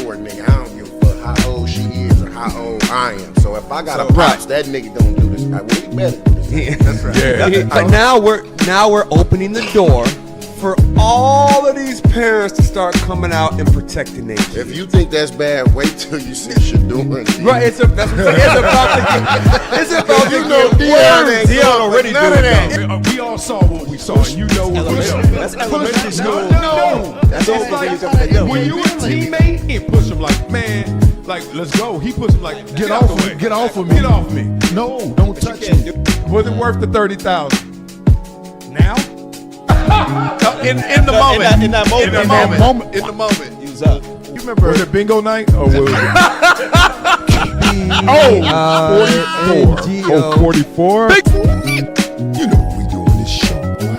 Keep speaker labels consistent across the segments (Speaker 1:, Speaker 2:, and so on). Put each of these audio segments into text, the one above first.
Speaker 1: for a nigga. I don't give a fuck how old she is or how old I am. So if I got a pops, that nigga don't do this. Well, he better do this. That's right.
Speaker 2: Yeah. But now we're opening the door for all of these parents to start coming out and protecting their kids.
Speaker 1: If you think that's bad, wait till you see Shedeur.
Speaker 2: Right, it's about to get worse.
Speaker 3: He already doing that. We all saw what we saw. You know what we saw.
Speaker 2: That's elementary school.
Speaker 3: No.
Speaker 2: That's all
Speaker 3: When you a teammate, he push him like, man, like, let's go. He push him like, get off of me.
Speaker 4: Get off of me.
Speaker 3: Get off me.
Speaker 4: No, don't touch me.
Speaker 3: Was it worth the 30,000? Now? In the moment.
Speaker 5: In that moment.
Speaker 3: He was up. You remember? Was it bingo night or was it? 44. You know what we do on this show, boy.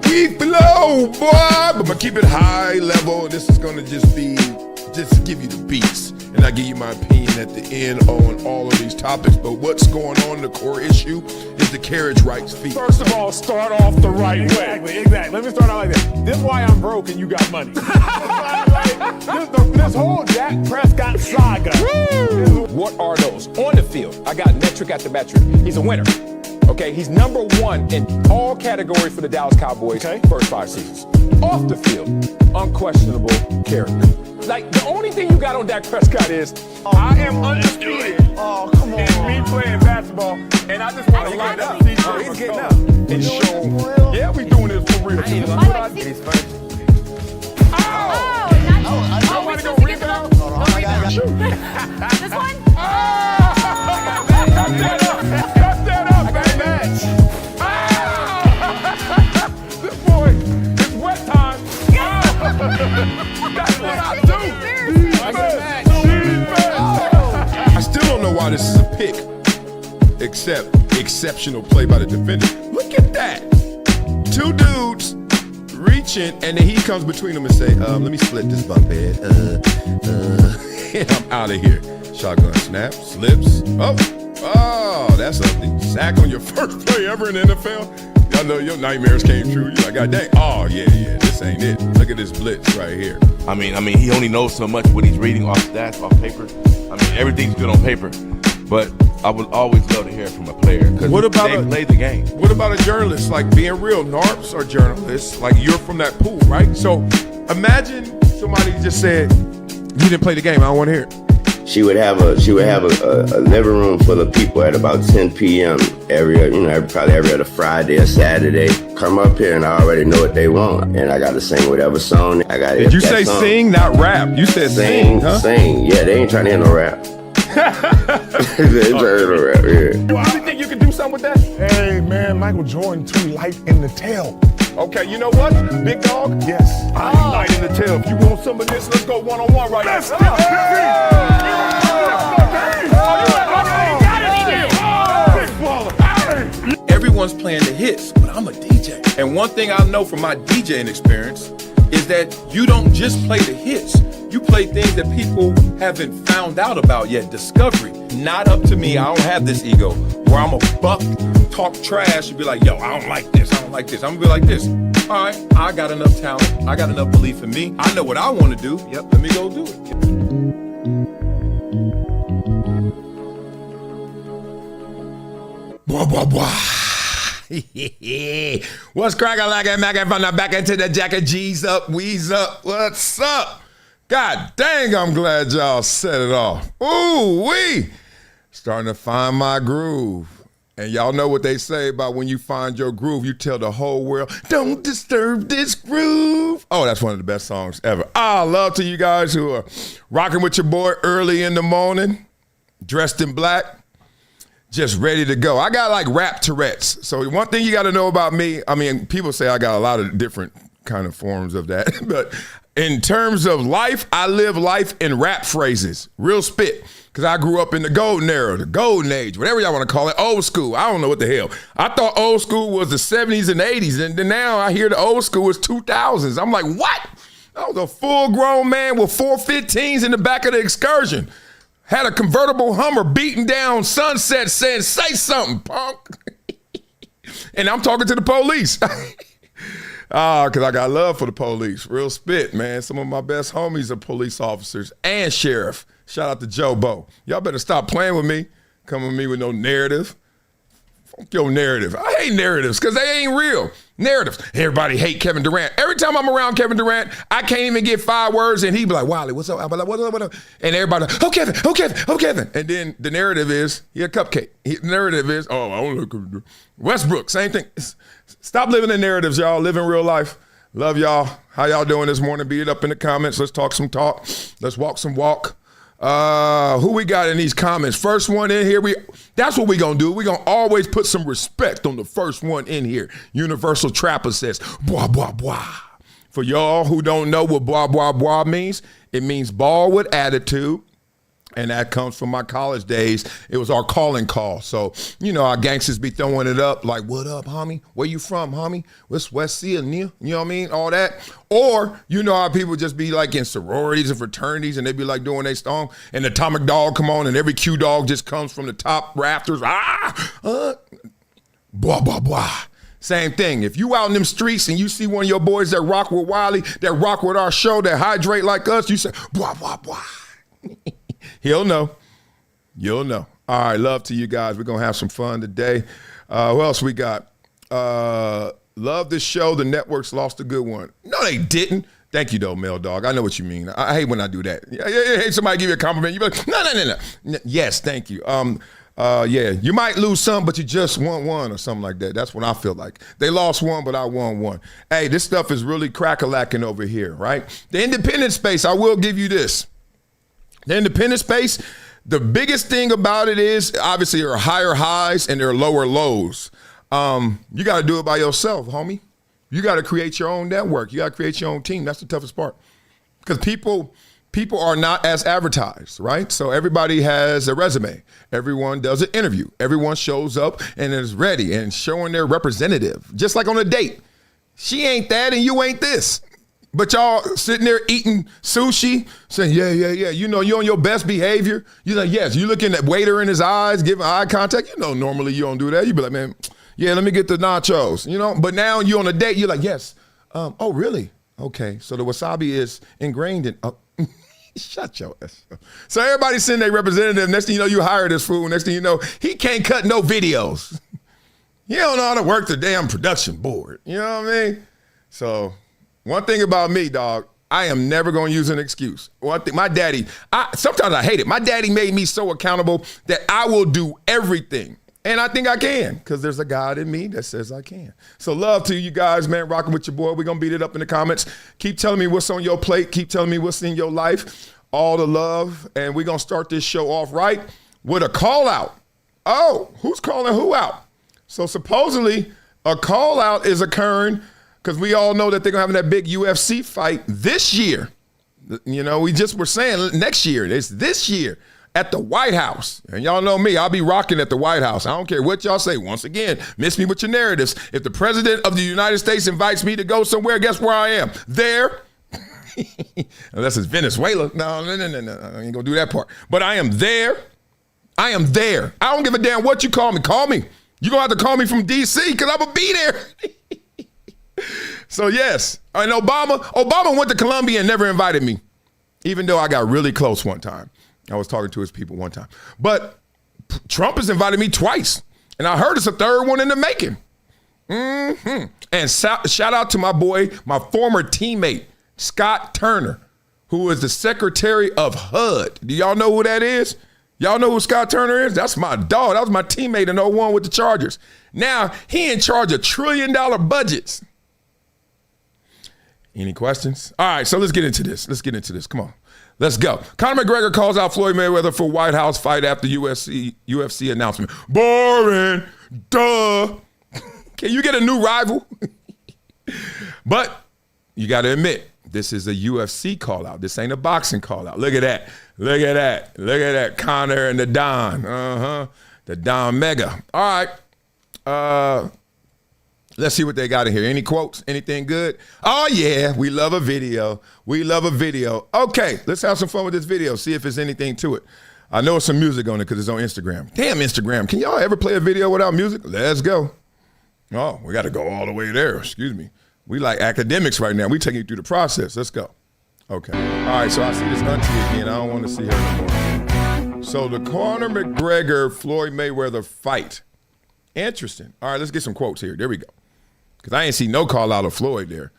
Speaker 3: We flow, boy. But keep it high level. This is gonna just give you the beats. And I give you my opinion at the end on all of these topics. But what's going on, the core issue, is the carriage rights fee.
Speaker 6: First of all, start off the right way. Exactly. Let me start out like this. This is why I'm broke and you got money. This whole Dak Prescott saga.
Speaker 7: What are those? On the field, I got metric after metric. He's a winner. Okay, he's #1 in all categories for the Dallas Cowboys first 5 seasons. Off the field, unquestionable character. Like, the only thing you got on Dak Prescott is,
Speaker 6: I am undisputed. Oh, come on. And me playing basketball, and I just want to line up.
Speaker 7: He's getting up.
Speaker 6: And show, yeah, we doing this for real.
Speaker 7: He's first.
Speaker 6: I want to go rebound. Shoot.
Speaker 8: This one?
Speaker 6: Cut that up, baby. This boy, it's wet time. That's what I do.
Speaker 3: I still don't know why this is a pick, except exceptional play by the defender. Look at that. 2 dudes reaching, and then he comes between them and say, let me split this bunk bed. And I'm out of here. Shotgun snap, slips. Oh, that's something. Sack on your first play ever in the NFL. I know your nightmares came true. You're like, God dang. Oh, yeah, this ain't it. Look at this blitz right here.
Speaker 5: I mean, he only knows so much what he's reading off stats, off paper. I mean, everything's good on paper. But I would always love to hear from a player because they play the game.
Speaker 3: What about a journalist? Like, being real, NARPs are journalists. Like, you're from that pool, right? So imagine somebody just said, you didn't play the game. I don't want to hear it.
Speaker 9: She would have a living room full of people at about 10 p.m. probably every other Friday or Saturday. Come up here and I already know what they want, and I got to sing whatever song.
Speaker 3: Did you say song. Sing, not rap? You said sing, huh?
Speaker 9: Sing. Yeah, they ain't trying to hear no rap. They ain't trying to hear no rap. Yeah.
Speaker 6: Well, you think you can do something with that? Hey man, Michael Jordan too light in the tail.
Speaker 3: Okay, you know what, big dog?
Speaker 6: Yes.
Speaker 3: I ain't light in the tail. If you want some of this, let's go one-on-one right now.
Speaker 6: Let's get
Speaker 10: Everyone's playing the hits, but I'm a DJ. And one thing I know from my DJing experience is that you don't just play the hits. You play things that people haven't found out about yet. Discovery. Not up to me. I don't have this ego where I'm a buck, talk trash, and be like, yo, I don't like this. I don't like this. I'm gonna be like this. All right, I got enough talent. I got enough belief in me. I know what I want to do. Yep, let me go do it.
Speaker 3: Blah, blah, blah. What's cracking like a Mac from the back into the jacket? G's up, We's up. What's up? God dang, I'm glad y'all set it off. Ooh, wee. Starting to find my groove. And y'all know what they say about when you find your groove, you tell the whole world, don't disturb this groove. Oh, that's one of the best songs ever. Love to you guys who are rocking with your boy early in the morning, dressed in black, just ready to go. I got like rap Tourette's. So one thing you got to know about me, I mean, people say I got a lot of different kind of forms of that, but in terms of life, I live life in rap phrases, real spit, because I grew up in the golden era, the golden age, whatever y'all want to call it, old school. I don't know what the hell. I thought old school was the 70s and 80s, and then now I hear the old school is 2000s. I'm like, what? I was a full-grown man with 415s in the back of the Excursion. Had a convertible Hummer beating down Sunset saying, say something, punk. And I'm talking to the police. Because I got love for the police. Real spit, man. Some of my best homies are police officers and sheriff. Shout out to Joe Bo. Y'all better stop playing with me. Come with me with no narrative. Fuck your narrative. I hate narratives because they ain't real. Narratives. Everybody hate Kevin Durant. Every time I'm around Kevin Durant, I can't even get 5 words and he be like, Wiley, what's up? I'm like, what up? And everybody like, oh, Kevin. And then the narrative is, he a cupcake. The narrative is, oh, I don't look. Westbrook, same thing. Stop living in narratives, y'all. Live in real life. Love y'all. How y'all doing this morning? Beat it up in the comments. Let's talk some talk. Let's walk some walk. Who we got in these comments? First one in here. That's what we gonna do. We gonna always put some respect on the first one in here. Universal Trapper says, bois, bois, bois. For y'all who don't know what bois, bois, bois means, it means ball with attitude. And that comes from my college days. It was our calling call. So, you know, our gangsters be throwing it up like, what up, homie? Where you from, homie? What's West Sea, Neil? You know what I mean? All that. Or, you know how people just be like in sororities and fraternities and they be like doing their song and the Atomic Dog come on and every Q Dog just comes from the top rafters. Blah, blah, blah. Same thing. If you out in them streets and you see one of your boys that rock with Wiley, that rock with our show, that hydrate like us, you say, blah, blah, blah. He'll know. You'll know. All right, love to you guys. We're going to have some fun today. Who else we got? Love this show. The networks lost a good one. No, they didn't. Thank you, though, Mel Dog. I know what you mean. I hate when I do that. Yeah, hate somebody give you a compliment. You be like, no. Yes, thank you. Yeah, you might lose some, but you just won one or something like that. That's what I feel like. They lost one, but I won one. Hey, this stuff is really crack-a-lacking over here, right? The independent space, I will give you this. The independent space, the biggest thing about it is obviously there are higher highs and there are lower lows. You got to do it by yourself, homie. You got to create your own network. You got to create your own team. That's the toughest part. Because people are not as advertised, right? So everybody has a resume. Everyone does an interview. Everyone shows up and is ready and showing their representative. Just like on a date. She ain't that and you ain't this. But y'all sitting there eating sushi, saying, yeah. You know, you're on your best behavior. You're like, yes. You looking at waiter in his eyes, giving eye contact. You know, normally you don't do that. You be like, man, yeah, let me get the nachos. You know, but now you're on a date. You're like, yes. Oh, really? Okay. So the wasabi is ingrained in. Shut your ass up. So everybody's sending their representative. Next thing you know, you hire this fool. Next thing you know, he can't cut no videos. He don't know how to work the damn production board. You know what I mean? So. One thing about me, dog, I am never going to use an excuse. One thing, my daddy, sometimes I hate it. My daddy made me so accountable that I will do everything. And I think I can because there's a God in me that says I can. So love to you guys, man, rocking with your boy. We're going to beat it up in the comments. Keep telling me what's on your plate. Keep telling me what's in your life. All the love. And we're going to start this show off right with a call out. Oh, who's calling who out? So supposedly a call out is occurring because we all know that they're going to have that big UFC fight this year. You know, we just were saying next year. It's this year at the White House. And y'all know me. I'll be rocking at the White House. I don't care what y'all say. Once again, miss me with your narratives. If the president of the United States invites me to go somewhere, guess where I am? There. Unless it's Venezuela. No. I ain't going to do that part. But I am there. I am there. I don't give a damn what you call me. Call me. You're going to have to call me from D.C. because I'm going to be there. So yes, and Obama went to Colombia and never invited me, even though I got really close one time. I was talking to his people one time. But Trump has invited me twice, and I heard it's a third one in the making. And shout out to my boy, my former teammate, Scott Turner, who is the secretary of HUD. Do y'all know who that is? Y'all know who Scott Turner is? That's my dog. That was my teammate in 01 with the Chargers. Now, he in charge of $1 trillion budgets. Any questions? All right, so let's get into this. Come on. Let's go. Conor McGregor calls out Floyd Mayweather for White House fight after UFC announcement. Boring. Duh. Can you get a new rival? But you got to admit, this is a UFC call out. This ain't a boxing call out. Look at that. Look at that. Conor and the Don. The Don Mega. All right. Let's see what they got in here. Any quotes? Anything good? Oh, yeah. We love a video. Okay, let's have some fun with this video. See if there's anything to it. I know it's some music on it because it's on Instagram. Damn, Instagram. Can y'all ever play a video without music? Let's go. Oh, we got to go all the way there. Excuse me. We like academics right now. We taking you through the process. Let's go. Okay. All right, so I see this auntie again. I don't want to see her no more. So the Conor McGregor-Floyd Mayweather fight. Interesting. All right, let's get some quotes here. There we go. Because I ain't see no call out of Floyd there.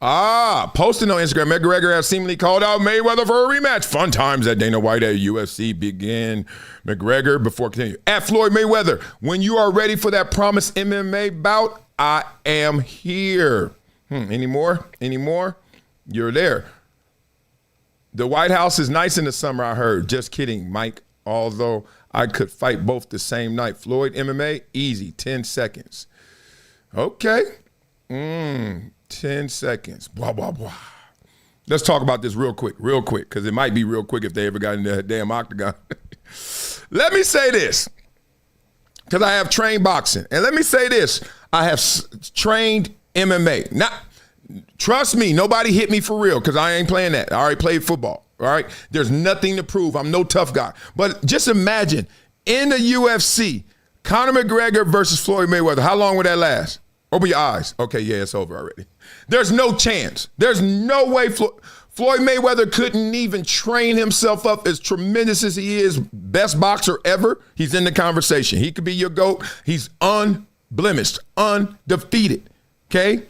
Speaker 3: Posting on Instagram, McGregor has seemingly called out Mayweather for a rematch. Fun times at Dana White at UFC begin. McGregor, before continuing. At Floyd Mayweather, when you are ready for that promised MMA bout, I am here. Any more? You're there. The White House is nice in the summer, I heard. Just kidding, Mike. Although I could fight both the same night. Floyd, MMA, easy, 10 seconds. Okay. 10 seconds. Blah, blah, blah. Let's talk about this real quick, because it might be real quick if they ever got in that damn octagon. Let me say this, because I have trained boxing. And let me say this, I have trained MMA. Now, trust me, nobody hit me for real, because I ain't playing that. I already played football, all right? There's nothing to prove. I'm no tough guy. But just imagine, in the UFC, Conor McGregor versus Floyd Mayweather, how long would that last? Open your eyes. Okay, yeah, it's over already. There's no chance. There's no way Floyd Mayweather couldn't even train himself up as tremendous as he is, best boxer ever. He's in the conversation. He could be your GOAT. He's unblemished, undefeated, okay?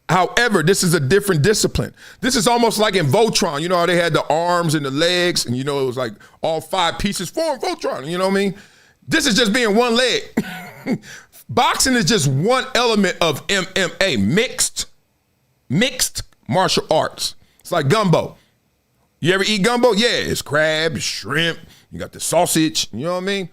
Speaker 3: However, this is a different discipline. This is almost like in Voltron. You know how they had the arms and the legs, and you know it was like all 5 pieces form Voltron, you know what I mean? This is just being one leg. Boxing is just one element of MMA, mixed martial arts. It's like gumbo. You ever eat gumbo? Yeah, it's crab, shrimp, you got the sausage, you know what I mean?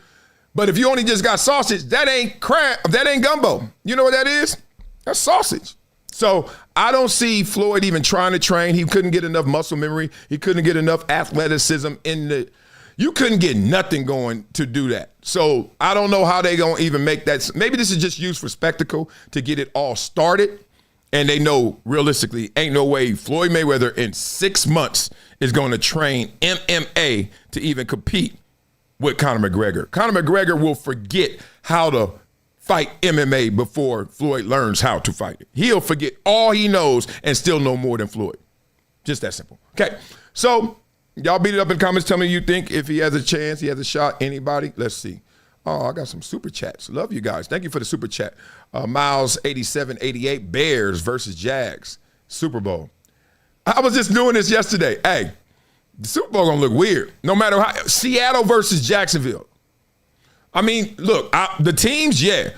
Speaker 3: But if you only just got sausage, that ain't crab, that ain't gumbo. You know what that is? That's sausage. So I don't see Floyd even trying to train. He couldn't get enough muscle memory. He couldn't get enough athleticism in the, you couldn't get nothing going to do that. So I don't know how they gonna even make that. Maybe this is just used for spectacle to get it all started. And they know realistically, ain't no way Floyd Mayweather in 6 months is gonna train MMA to even compete with Conor McGregor. Conor McGregor will forget how to fight MMA before Floyd learns how to fight it. He'll forget all he knows and still know more than Floyd. Just that simple. Okay, so y'all beat it up in the comments. Tell me you think if he has a chance, he has a shot. Anybody? Let's see. Oh, I got some super chats. Love you guys. Thank you for the super chat. Miles 8788, Bears versus Jags, Super Bowl. I was just doing this yesterday. Hey, the Super Bowl gonna look weird. No matter how. Seattle versus Jacksonville. I mean, look, the teams, yeah.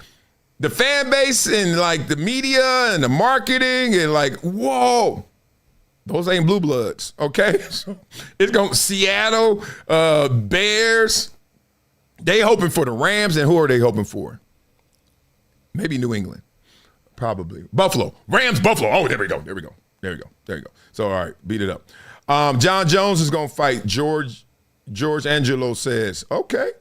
Speaker 3: The fan base and like the media and the marketing and like, whoa. Those ain't blue bloods, okay? So it's going to Seattle, Bears. They hoping for the Rams, and who are they hoping for? Maybe New England, probably. Buffalo, Rams, Buffalo. Oh, there we go. So, all right, beat it up. John Jones is going to fight George Angelo says, okay.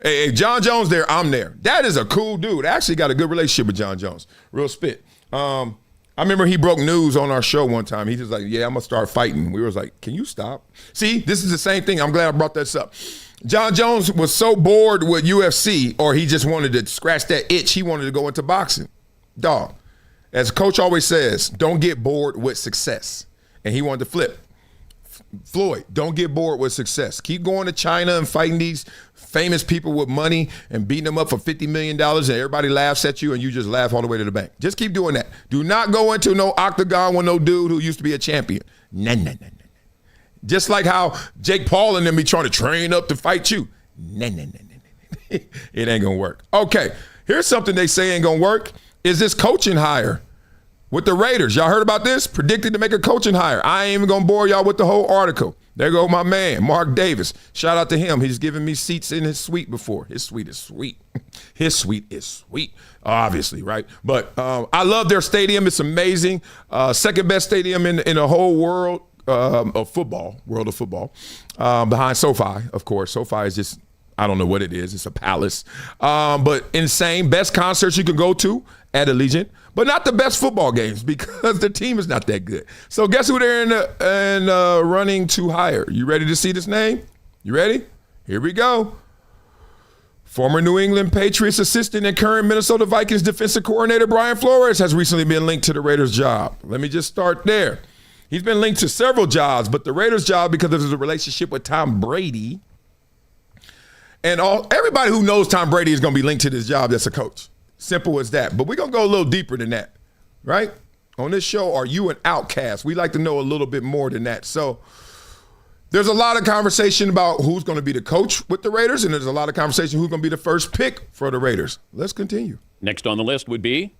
Speaker 3: Hey, John Jones there, I'm there. That is a cool dude. I actually got a good relationship with John Jones. Real spit. I remember he broke news on our show one time. He was like, yeah, I'm going to start fighting. We was like, can you stop? See, this is the same thing. I'm glad I brought this up. John Jones was so bored with UFC, or he just wanted to scratch that itch. He wanted to go into boxing. Dog, as coach always says, don't get bored with success. And he wanted to flip. Floyd, don't get bored with success. Keep going to China and fighting these famous people with money and beating them up for $50 million and everybody laughs at you and you just laugh all the way to the bank. Just keep doing that. Do not go into no octagon with no dude who used to be a champion. Nah. Just like how Jake Paul and them be trying to train up to fight you. Nah. It ain't gonna work. Okay, here's something they say ain't gonna work, is this coaching hire with the Raiders. Y'all heard about this? Predicted to make a coaching hire. I ain't even gonna bore y'all with the whole article. There go my man, Mark Davis. Shout out to him. He's given me seats in his suite before. His suite is sweet. His suite is sweet, obviously, right? But I love their stadium. It's amazing. Second best stadium in the whole world of football, behind SoFi, of course. SoFi is just, I don't know what it is. It's a palace. But insane. Best concerts you can go to at Allegiant, but not the best football games because the team is not that good. So guess who they're in running to hire? You ready to see this name? You ready? Here we go. Former New England Patriots assistant and current Minnesota Vikings defensive coordinator Brian Flores has recently been linked to the Raiders job. Let me just start there. He's been linked to several jobs, but the Raiders job because of his relationship with Tom Brady. And everybody who knows Tom Brady is going to be linked to this job as a coach. Simple as that. But we're going to go a little deeper than that, right? On this show, are you an outcast? We like to know a little bit more than that. So there's a lot of conversation about who's going to be the coach with the Raiders, and there's a lot of conversation who's going to be the first pick for the Raiders. Let's continue.
Speaker 8: Next on the list would be?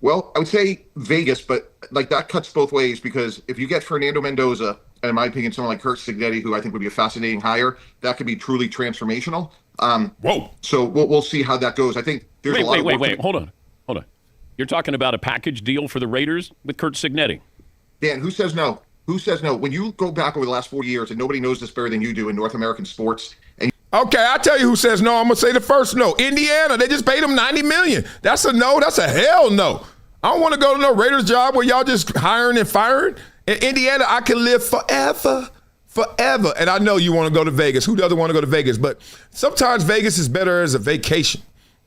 Speaker 11: Well, I would say Vegas, but like that cuts both ways because if you get Fernando Mendoza, and in my opinion, someone like Curt Cignetti, who I think would be a fascinating hire, that could be truly transformational.
Speaker 3: Whoa.
Speaker 11: So we'll see how that goes. I think there's a lot of work.
Speaker 8: Wait. Hold on. You're talking about a package deal for the Raiders with Curt Cignetti?
Speaker 11: Dan, who says no? Who says no? When you go back over the last 4 years, and nobody knows this better than you do in North American sports.
Speaker 3: Okay, I'll tell you who says no. I'm going to say the first no. Indiana, they just paid him $90 million. That's a no. That's a hell no. I don't want to go to no Raiders job where y'all just hiring and firing. In Indiana, I can live forever. And I know you want to go to Vegas. Who doesn't want to go to Vegas? But sometimes Vegas is better as a vacation,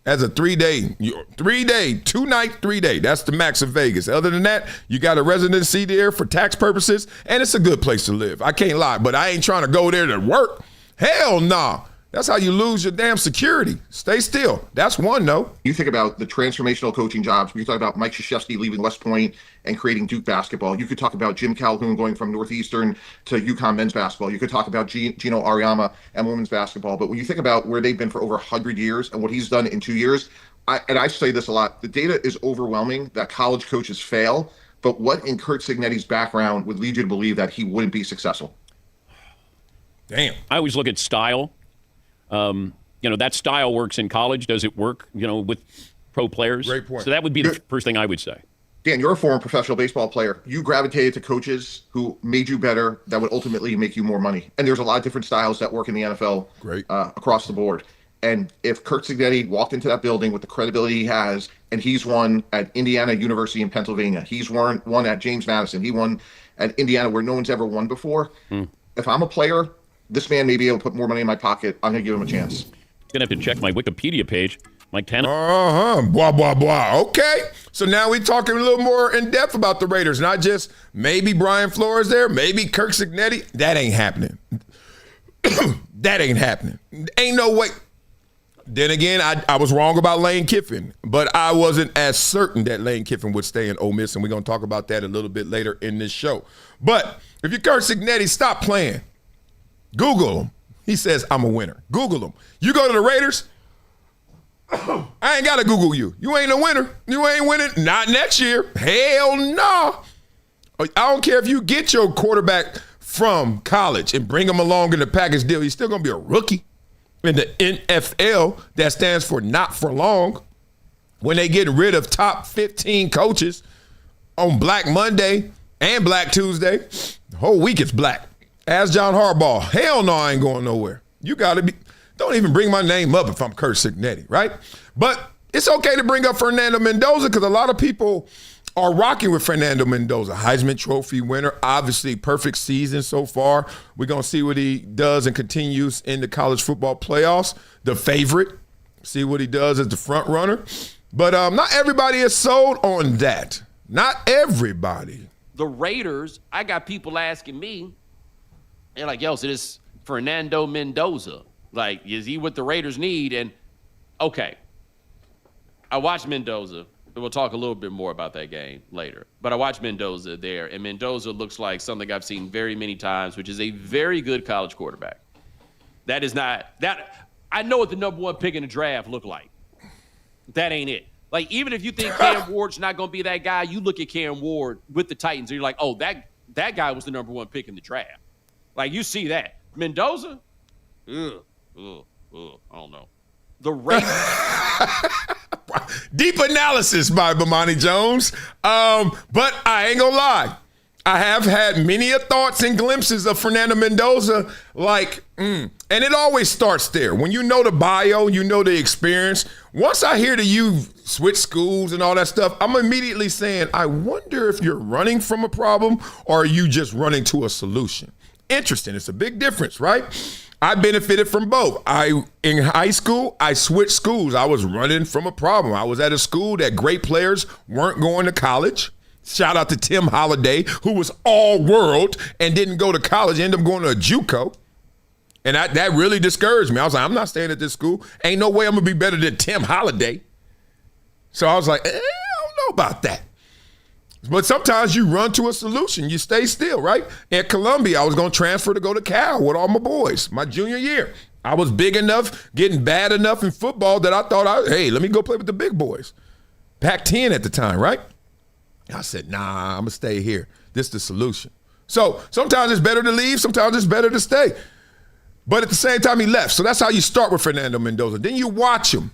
Speaker 3: as a 3-day, 2-night, 3-day. That's the max of Vegas. Other than that, you got a residency there for tax purposes, and it's a good place to live. I can't lie, but I ain't trying to go there to work. Hell nah. That's how you lose your damn security. Stay still. That's one no.
Speaker 11: You think about the transformational coaching jobs. You talk about Mike Krzyzewski leaving West Point and creating Duke basketball. You could talk about Jim Calhoun going from Northeastern to UConn men's basketball. You could talk about Gino Auriemma and women's basketball. But when you think about where they've been for over 100 years and what he's done in 2 years, I say this a lot, the data is overwhelming that college coaches fail. But what in Curt Cignetti's background would lead you to believe that he wouldn't be successful?
Speaker 3: Damn.
Speaker 8: I always look at style. That style works in college. Does it work, with pro players?
Speaker 3: Great point.
Speaker 8: So that would be the first thing I would say.
Speaker 11: Dan, you're a former professional baseball player. You gravitated to coaches who made you better, that would ultimately make you more money. And there's a lot of different styles that work in the NFL across the board. And if Curt Cignetti walked into that building with the credibility he has, and he's won at Indiana University in Pennsylvania, he's won at James Madison, he won at Indiana where no one's ever won before. If I'm a player, this man may be able to put more money in my pocket. I'm going to give him a chance.
Speaker 8: Going to have to check my Wikipedia page. Mike Tanner.
Speaker 3: Blah, blah, blah. Okay. So now we're talking a little more in depth about the Raiders. Not just maybe Brian Flores there, maybe Curt Cignetti. That ain't happening. That ain't happening. Ain't no way. Then again, I was wrong about Lane Kiffin, but I wasn't as certain that Lane Kiffin would stay in Ole Miss, and we're going to talk about that a little bit later in this show. But if you're Curt Cignetti, stop playing. Google him. He says, I'm a winner. Google him. You go to the Raiders, I ain't got to Google you. You ain't a winner. You ain't winning. Not next year. Hell no. I don't care if you get your quarterback from college and bring him along in the package deal. He's still going to be a rookie in the NFL. That stands for not for long. When they get rid of top 15 coaches on Black Monday and Black Tuesday, the whole week is black. Ask John Harbaugh. Hell no, I ain't going nowhere. You got to be. Don't even bring my name up if I'm Curt Cignetti, right? But it's okay to bring up Fernando Mendoza because a lot of people are rocking with Fernando Mendoza. Heisman Trophy winner, obviously perfect season so far. We're going to see what he does and continues in the college football playoffs. The favorite, see what he does as the front runner. But not everybody is sold on that. Not everybody.
Speaker 12: The Raiders, I got people asking me, they're like, yo, so this Fernando Mendoza, like, is he what the Raiders need? And, okay, I watched Mendoza, and we'll talk a little bit more about that game later. But I watched Mendoza there, and Mendoza looks like something I've seen very many times, which is a very good college quarterback. That is not – that I know what the number one pick in the draft looked like. That ain't it. Like, even if you think Cam Ward's not going to be that guy, you look at Cam Ward with the Titans, and you're like, oh, that guy was the number one pick in the draft. Like, you see that. Mendoza? I don't know. The Raiders.
Speaker 3: Deep analysis by Bomani Jones. But I ain't gonna lie. I have had many thoughts and glimpses of Fernando Mendoza, and it always starts there. When you know the bio, you know the experience. Once I hear that you've switched schools and all that stuff, I'm immediately saying, I wonder if you're running from a problem or are you just running to a solution? Interesting. It's a big difference, right? I benefited from both. In high school, I switched schools. I was running from a problem. I was at a school that great players weren't going to college. Shout out to Tim Holiday, who was all world and didn't go to college, ended up going to a JUCO. And that really discouraged me. I was like, I'm not staying at this school. Ain't no way I'm going to be better than Tim Holiday. So I was like, I don't know about that. But sometimes you run to a solution. You stay still, right? At Columbia, I was going to transfer to go to Cal with all my boys my junior year. I was big enough, getting bad enough in football that I thought, hey, let me go play with the big boys. Pac-10 at the time, right? I said, nah, I'm going to stay here. This is the solution. So sometimes it's better to leave. Sometimes it's better to stay. But at the same time, he left. So that's how you start with Fernando Mendoza. Then you watch him,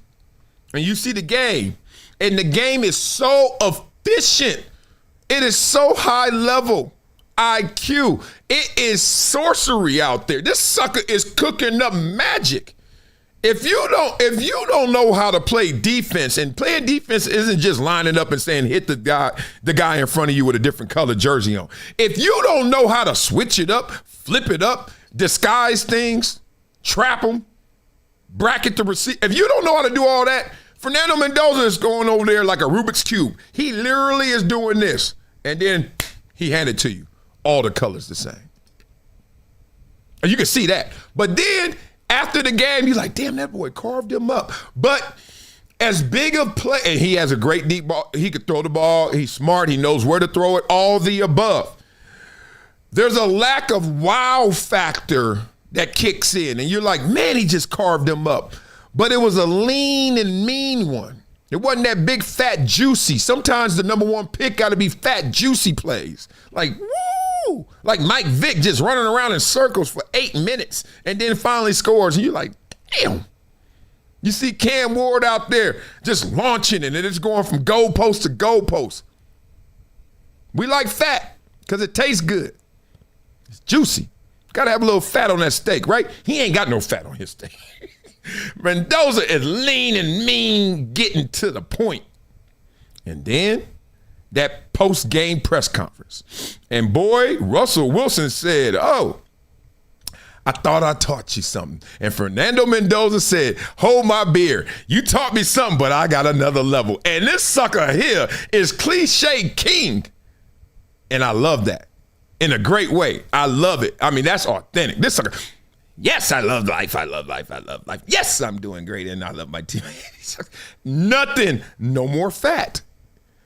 Speaker 3: and you see the game. And the game is so efficient. It is so high level IQ. It is sorcery out there. This sucker is cooking up magic. If you don't know how to play defense, and playing defense isn't just lining up and saying hit the guy in front of you with a different color jersey on. If you don't know how to switch it up, flip it up, disguise things, trap them, bracket the receiver. If you don't know how to do all that, Fernando Mendoza is going over there like a Rubik's Cube. He literally is doing this, and then he handed to you. All the colors the same. And you can see that. But then after the game, you're like, damn, that boy carved him up. But as big a play, and he has a great deep ball. He could throw the ball. He's smart. He knows where to throw it. All the above. There's a lack of wow factor that kicks in. And you're like, man, he just carved him up. But it was a lean and mean one. It wasn't that big, fat, juicy. Sometimes the number one pick got to be fat, juicy plays. Like, woo! Like Mike Vick just running around in circles for 8 minutes and then finally scores. And you're like, damn. You see Cam Ward out there just launching it, and it's going from goalpost to goalpost. We like fat because it tastes good. It's juicy. Got to have a little fat on that steak, right? He ain't got no fat on his steak. Mendoza is lean and mean, getting to the point. And then that post-game press conference. And boy, Russell Wilson said, oh, I thought I taught you something. And Fernando Mendoza said, hold my beer. You taught me something, but I got another level. And this sucker here is cliche king. And I love that in a great way. I love it. I mean, that's authentic. This sucker. Yes, I love life. I love life. I love life. Yes, I'm doing great, and I love my team. Nothing, no more fat.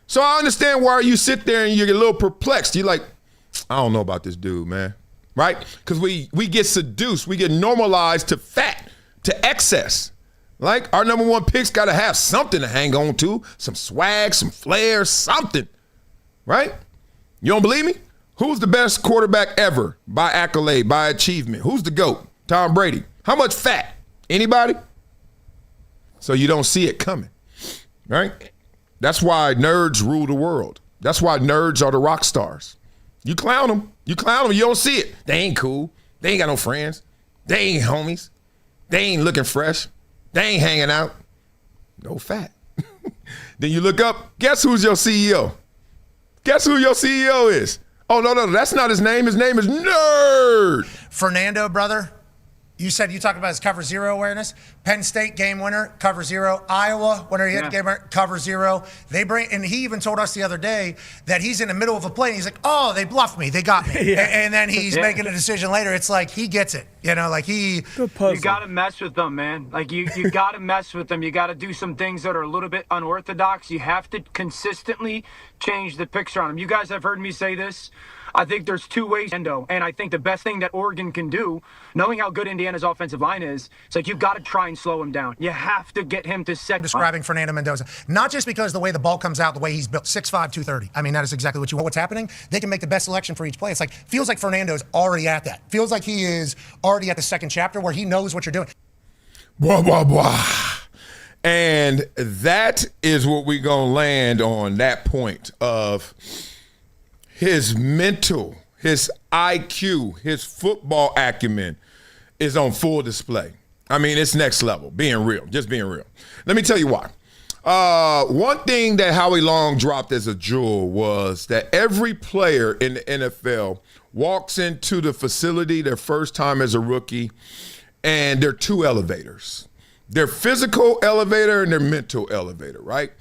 Speaker 3: So I understand why you sit there and you get a little perplexed. You're like, I don't know about this dude, man. Right? Because we get seduced. We get normalized to fat, to excess. Like, our number one pick's got to have something to hang on to, some swag, some flair, something. Right? You don't believe me? Who's the best quarterback ever by accolade, by achievement? Who's the GOAT? Tom Brady. How much fat? Anybody? So you don't see it coming, right? That's why nerds rule the world. That's why nerds are the rock stars. You clown them. You don't see it. They ain't cool. They ain't got no friends. They ain't homies. They ain't looking fresh. They ain't hanging out. No fat. Then you look up, guess who's your CEO? Guess who your CEO is? Oh, no, that's not his name. His name is Nerd.
Speaker 13: Fernando, brother, you said you talked about his cover zero awareness. Penn State game winner, cover zero. Iowa, winner, he hit game winner, cover zero. And he even told us the other day that he's in the middle of a play and he's like, oh, they bluffed me. They got me. And then he's making a decision later. It's like he gets it. You know, like he.
Speaker 14: You got to mess with them, man. Like you got to mess with them. You got to do some things that are a little bit unorthodox. You have to consistently change the picture on them. You guys have heard me say this. I think there's two ways, and I think the best thing that Oregon can do, knowing how good Indiana's offensive line is, it's like you've got to try and slow him down. You have to get him to second.
Speaker 13: Describing Fernando Mendoza, not just because the way the ball comes out, the way he's built, 6'5", 230. I mean, that is exactly what you want. What's happening? They can make the best selection for each play. It's like, feels like Fernando's already at that. Feels like he is already at the second chapter where he knows what you're doing.
Speaker 3: Blah, blah, blah. And that is what we're going to land on, that point of his mental, his IQ, his football acumen is on full display. I mean, it's next level, being real, just being real. Let me tell you why. One thing that Howie Long dropped as a jewel was that every player in the NFL walks into the facility their first time as a rookie, and they're two elevators. Their physical elevator and their mental elevator, right?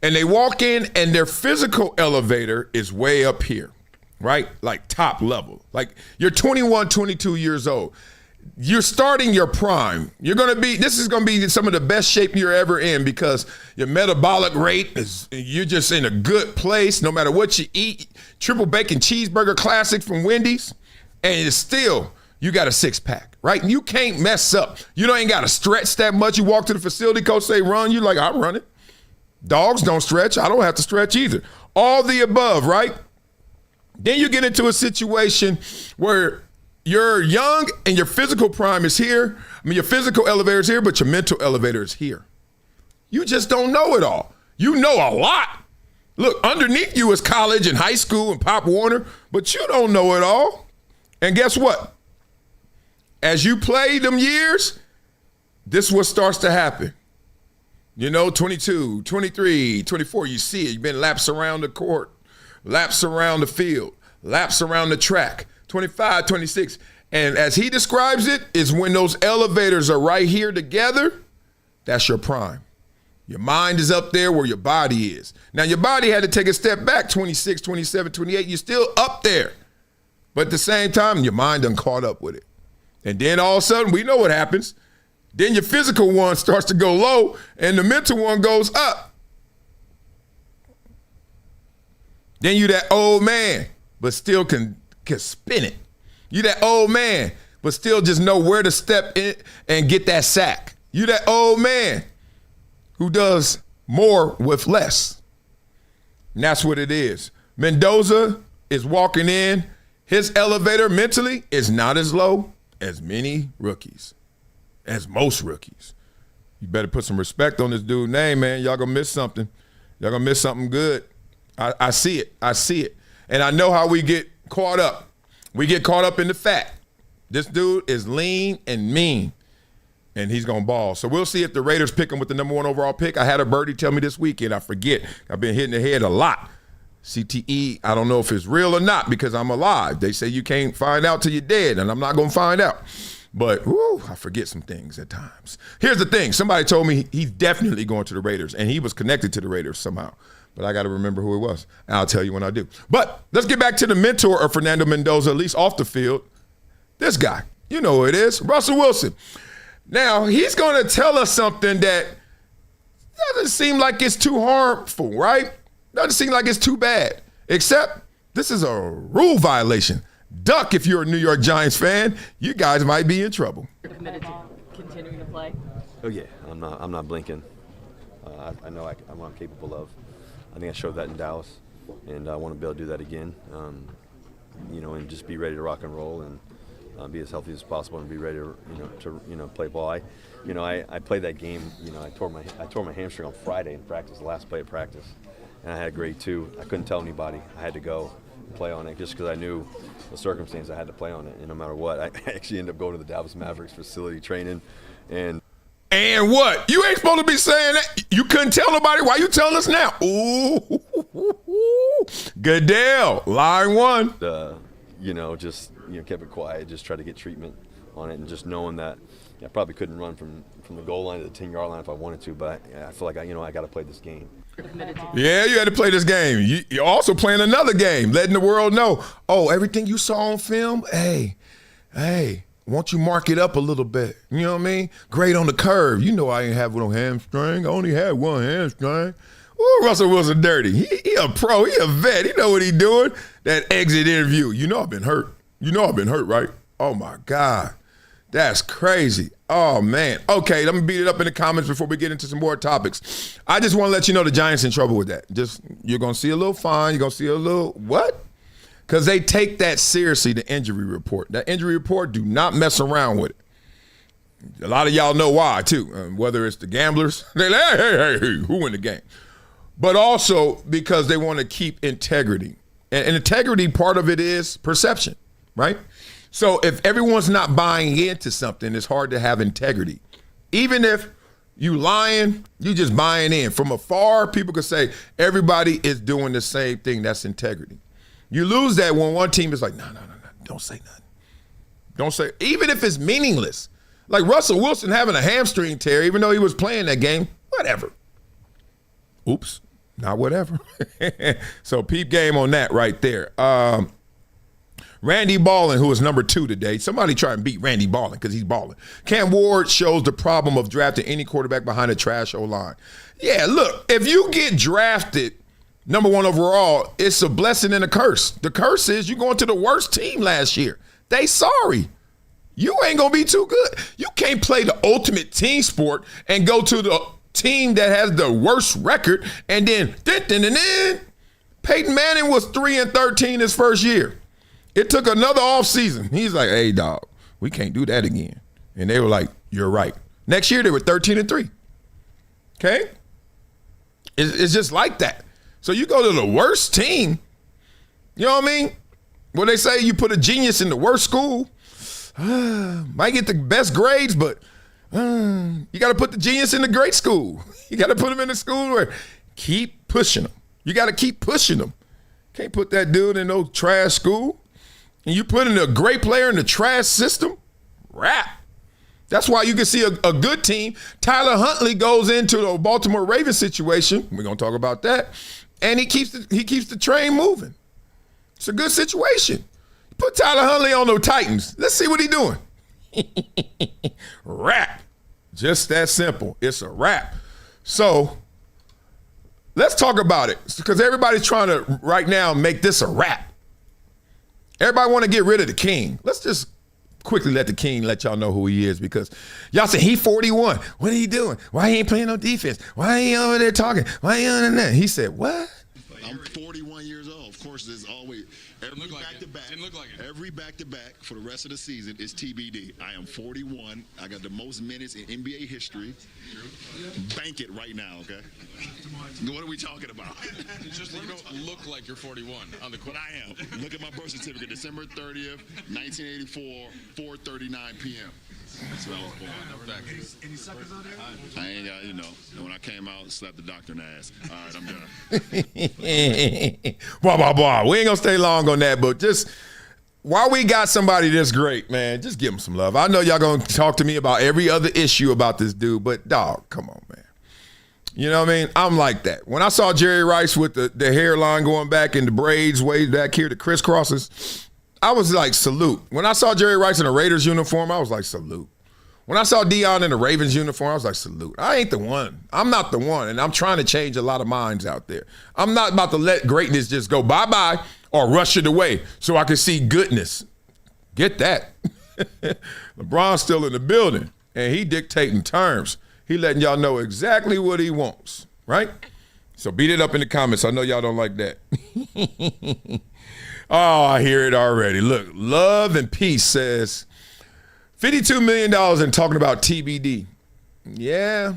Speaker 3: And they walk in and their physical elevator is way up here, right? Like top level. Like you're 21, 22 years old. You're starting your prime. This is going to be some of the best shape you're ever in because your metabolic rate you're just in a good place no matter what you eat. Triple bacon cheeseburger classic from Wendy's. And it's still, you got a six-pack, right? You can't mess up. You ain't got to stretch that much. You walk to the facility, coach say run, you're like, I'm running. Dogs don't stretch. I don't have to stretch either. All the above, right? Then you get into a situation where you're young and your physical prime is here. Your physical elevator is here, but your mental elevator is here. You just don't know it all. You know a lot. Look, underneath you is college and high school and Pop Warner, but you don't know it all. And guess what? As you play them years, this is what starts to happen. 22, 23, 24, you see it. You've been laps around the court, laps around the field, laps around the track. 25, 26. And as he describes it, is when those elevators are right here together, that's your prime. Your mind is up there where your body is. Now, your body had to take a step back, 26, 27, 28. You're still up there. But at the same time, your mind done caught up with it. And then all of a sudden, we know what happens. Then your physical one starts to go low, and the mental one goes up. Then you that old man, but still can spin it. You that old man, but still just know where to step in and get that sack. You that old man who does more with less. And that's what it is. Mendoza is walking in. His elevator mentally is not as low as many rookies, as most rookies. You better put some respect on this dude's name, man. Y'all gonna miss something. Y'all gonna miss something good. I see it. I see it. And I know how we get caught up. We get caught up in the fact this dude is lean and mean, and he's going to ball. So we'll see if the Raiders pick him with the #1 overall pick. I had a birdie tell me this weekend. I forget. I've been hitting the head a lot. CTE, I don't know if it's real or not because I'm alive. They say you can't find out till you're dead, and I'm not going to find out. But I forget some things at times. Here's the thing. Somebody told me he's definitely going to the Raiders, and he was connected to the Raiders somehow. But I got to remember who it was. And I'll tell you when I do. But let's get back to the mentor of Fernando Mendoza, at least off the field. This guy. You know who it is. Russell Wilson. Now, he's going to tell us something that doesn't seem like it's too harmful, right? Doesn't seem like it's too bad. Except this is a rule violation. Duck if you're a New York Giants fan. You guys might be in trouble.
Speaker 15: You're committed to continuing to play?
Speaker 16: Oh, yeah. I'm not blinking. I know what I'm capable of. I think I showed that in Dallas, and I want to be able to do that again, and just be ready to rock and roll and be as healthy as possible and be ready to play ball. I played that game. I tore my hamstring on Friday in practice, the last play of practice, and I had a grade 2. I couldn't tell anybody. I had to go and play on it just because I knew the circumstance. I had to play on it, and no matter what, I actually ended up going to the Dallas Mavericks facility training,
Speaker 3: And what? You ain't supposed to be saying that. You couldn't tell nobody. Why you telling us now? Ooh. Goodell, line 1.
Speaker 16: Kept it quiet, just tried to get treatment on it, and just knowing that I probably couldn't run from the goal line to the 10-yard line if I wanted to, but I feel like I got to play this game.
Speaker 3: Yeah, you had to play this game. You're also playing another game, letting the world know, everything you saw on film, hey, won't you mark it up a little bit? You know what I mean? Great on the curve. You know I ain't have no hamstring. I only had one hamstring. Ooh, Russell Wilson dirty. He a pro. He a vet. He know what he doing. That exit interview. I've been hurt. I've been hurt, right? Oh, my God. That's crazy. Oh, man. Okay, let me beat it up in the comments before we get into some more topics. I just want to let you know the Giants in trouble with that. You're going to see a little fine. You're going to see a little what? Because they take that seriously, the injury report. That injury report, do not mess around with it. A lot of y'all know why, too. Whether it's the gamblers, they're like, hey, who win the game? But also because they want to keep integrity. And integrity, part of it is perception, right? So if everyone's not buying into something, it's hard to have integrity. Even if you lying, you just buying in. From afar, people could say everybody is doing the same thing. That's integrity. You lose that when one team is like, no, don't say nothing. Don't say, even if it's meaningless. Like Russell Wilson having a hamstring tear, even though he was playing that game, whatever. Oops, not whatever. So peep game on that right there. Randy Ballin, who is number 2 today. Somebody try and beat Randy Ballin because he's balling. Cam Ward shows the problem of drafting any quarterback behind a trash O-line. Yeah, look, if you get drafted number 1 overall, it's a blessing and a curse. The curse is you're going to the worst team last year. They sorry. You ain't going to be too good. You can't play the ultimate team sport and go to the team that has the worst record and then Peyton Manning was 3-13 his first year. It took another offseason. He's like, hey, dog, we can't do that again. And they were like, you're right. Next year, they were 13-3. Okay? It's just like that. So you go to the worst team, you know what I mean? When they say you put a genius in the worst school, might get the best grades, but you got to put the genius in the great school. You got to put them in the school where keep pushing them. You got to keep pushing them. Can't put that dude in no trash school. And you put in a great player in the trash system, rap. That's why you can see a good team. Tyler Huntley goes into the Baltimore Ravens situation. We're going to talk about that. And he keeps the train moving. It's a good situation. Put Tyler Huntley on the Titans. Let's see what he's doing. Rap. Just that simple. It's a rap. So let's talk about it because everybody's trying to right now make this a rap. Everybody want to get rid of the king. Let's just quickly let the king let y'all know who he is because y'all say he 41. What are he doing? Why he ain't playing no defense? Why he over there talking? Why he on that? He said, what?
Speaker 17: I'm 41 years old. Of course, there's always every back-to-back for the rest of the season is TBD. I am 41. I got the most minutes in NBA history. Bank it right now, okay? What are we talking about?
Speaker 18: It's just that you don't look like you're 41 on the court.
Speaker 17: But I am. Look at my birth certificate, December 30th, 1984, 4:39 p.m. That's when I was born.
Speaker 18: Any suckers out there?
Speaker 17: I ain't got, when I came out, slapped the doctor in the ass. All right, I'm done.
Speaker 3: Blah, blah, blah. We ain't going to stay long on that, but just while we got somebody this great, man, just give him some love. I know y'all going to talk to me about every other issue about this dude, but dog, come on, man. You know what I mean? I'm like that. When I saw Jerry Rice with the hairline going back and the braids way back here, the crisscrosses, I was like, salute. When I saw Jerry Rice in a Raiders uniform, I was like, salute. When I saw Deion in a Ravens uniform, I was like, salute. I ain't the one. I'm not the one, and I'm trying to change a lot of minds out there. I'm not about to let greatness just go bye-bye or rush it away so I can see goodness. Get that. LeBron's still in the building, and he dictating terms. He letting y'all know exactly what he wants, right? So beat it up in the comments. I know y'all don't like that. Oh, I hear it already. Look, Love and Peace says, $52 million and talking about TBD. Yeah.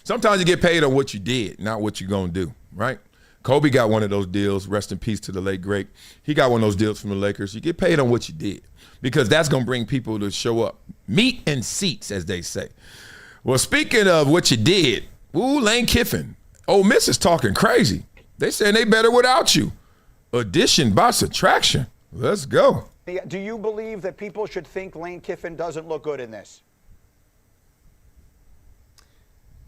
Speaker 3: Sometimes you get paid on what you did, not what you're going to do, right? Kobe got one of those deals. Rest in peace to the late great. He got one of those deals from the Lakers. You get paid on what you did because that's going to bring people to show up. Meat and seats, as they say. Well, speaking of what you did, Lane Kiffin. Ole Miss is talking crazy. They saying they better without you. Addition by subtraction. Let's go.
Speaker 19: Do you believe that people should think Lane Kiffin doesn't look good in this?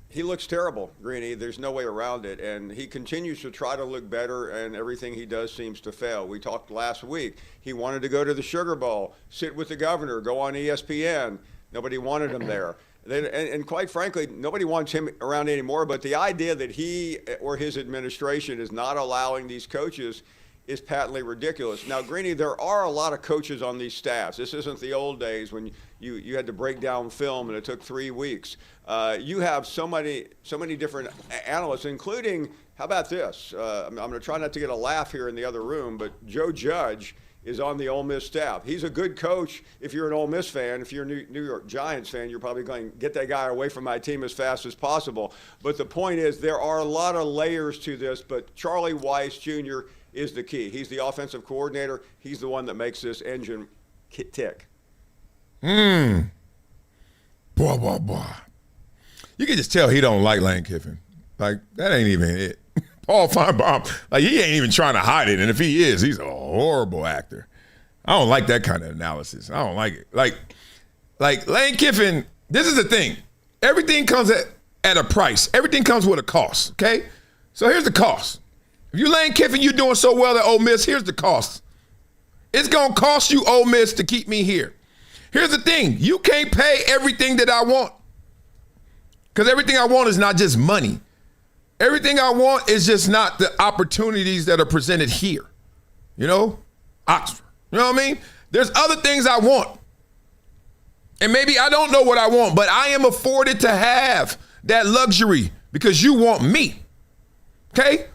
Speaker 20: He looks terrible, Greeny. There's no way around it. And he continues to try to look better, and everything he does seems to fail. We talked last week. He wanted to go to the Sugar Bowl, sit with the governor, go on ESPN. Nobody wanted him there. And quite frankly, nobody wants him around anymore. But the idea that he or his administration is not allowing these coaches is patently ridiculous. Now, Greeny, there are a lot of coaches on these staffs. This isn't the old days when you had to break down film and it took 3 weeks. You have so many different analysts, including, how about this? I'm going to try not to get a laugh here in the other room, but Joe Judge is on the Ole Miss staff. He's a good coach if you're an Ole Miss fan. If you're a New York Giants fan, you're probably going to get that guy away from my team as fast as possible. But the point is there are a lot of layers to this, but Charlie Weiss Jr. is the key. He's the offensive coordinator. He's the one that makes this engine tick.
Speaker 3: Blah, blah, blah. You can just tell he don't like Lane Kiffin. Like, that ain't even it. Paul Feinbaum, like, he ain't even trying to hide it. And if he is, he's a horrible actor. I don't like that kind of analysis. I don't like it. Like Lane Kiffin This is the thing. Everything comes at a price. Everything comes with a cost, okay? So here's the cost. If you Lane Kiffin, you're doing so well at Ole Miss, here's the cost. It's going to cost you Ole Miss to keep me here. Here's the thing. You can't pay everything that I want. Because everything I want is not just money. Everything I want is just not the opportunities that are presented here. You know? Oxford. You know what I mean? There's other things I want. And maybe I don't know what I want, but I am afforded to have that luxury because you want me. Okay?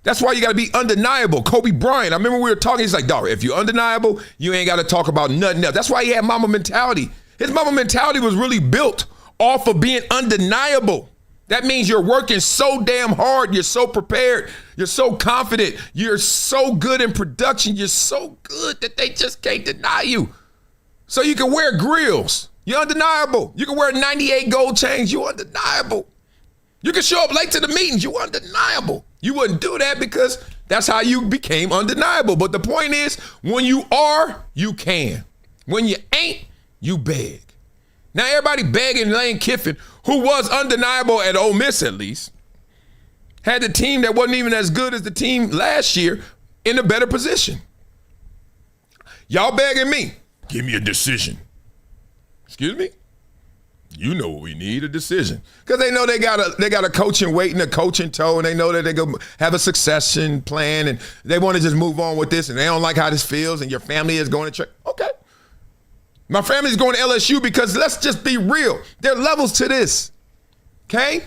Speaker 3: That's why you got to be undeniable. Kobe Bryant, I remember we were talking, he's like, dog, if you're undeniable, you ain't got to talk about nothing else. That's why he had Mamba mentality. His Mamba mentality was really built off of being undeniable. That means you're working so damn hard. You're so prepared. You're so confident. You're so good in production. You're so good that they just can't deny you. So you can wear grills. You're undeniable. You can wear 98 gold chains. You're undeniable. You can show up late to the meetings. You're undeniable. You wouldn't do that because that's how you became undeniable. But the point is, when you are, you can. When you ain't, you beg. Now everybody begging Lane Kiffin, who was undeniable at Ole Miss at least, had the team that wasn't even as good as the team last year in a better position. Y'all begging me, give me a decision. Excuse me? You know what we need, a decision. Because they know they got a coach in waiting, a coach in tow, and they know that they're going to have a succession plan, and they want to just move on with this, and they don't like how this feels, and your family is going to church. Okay. My family's going to LSU because let's just be real. There are levels to this. Okay?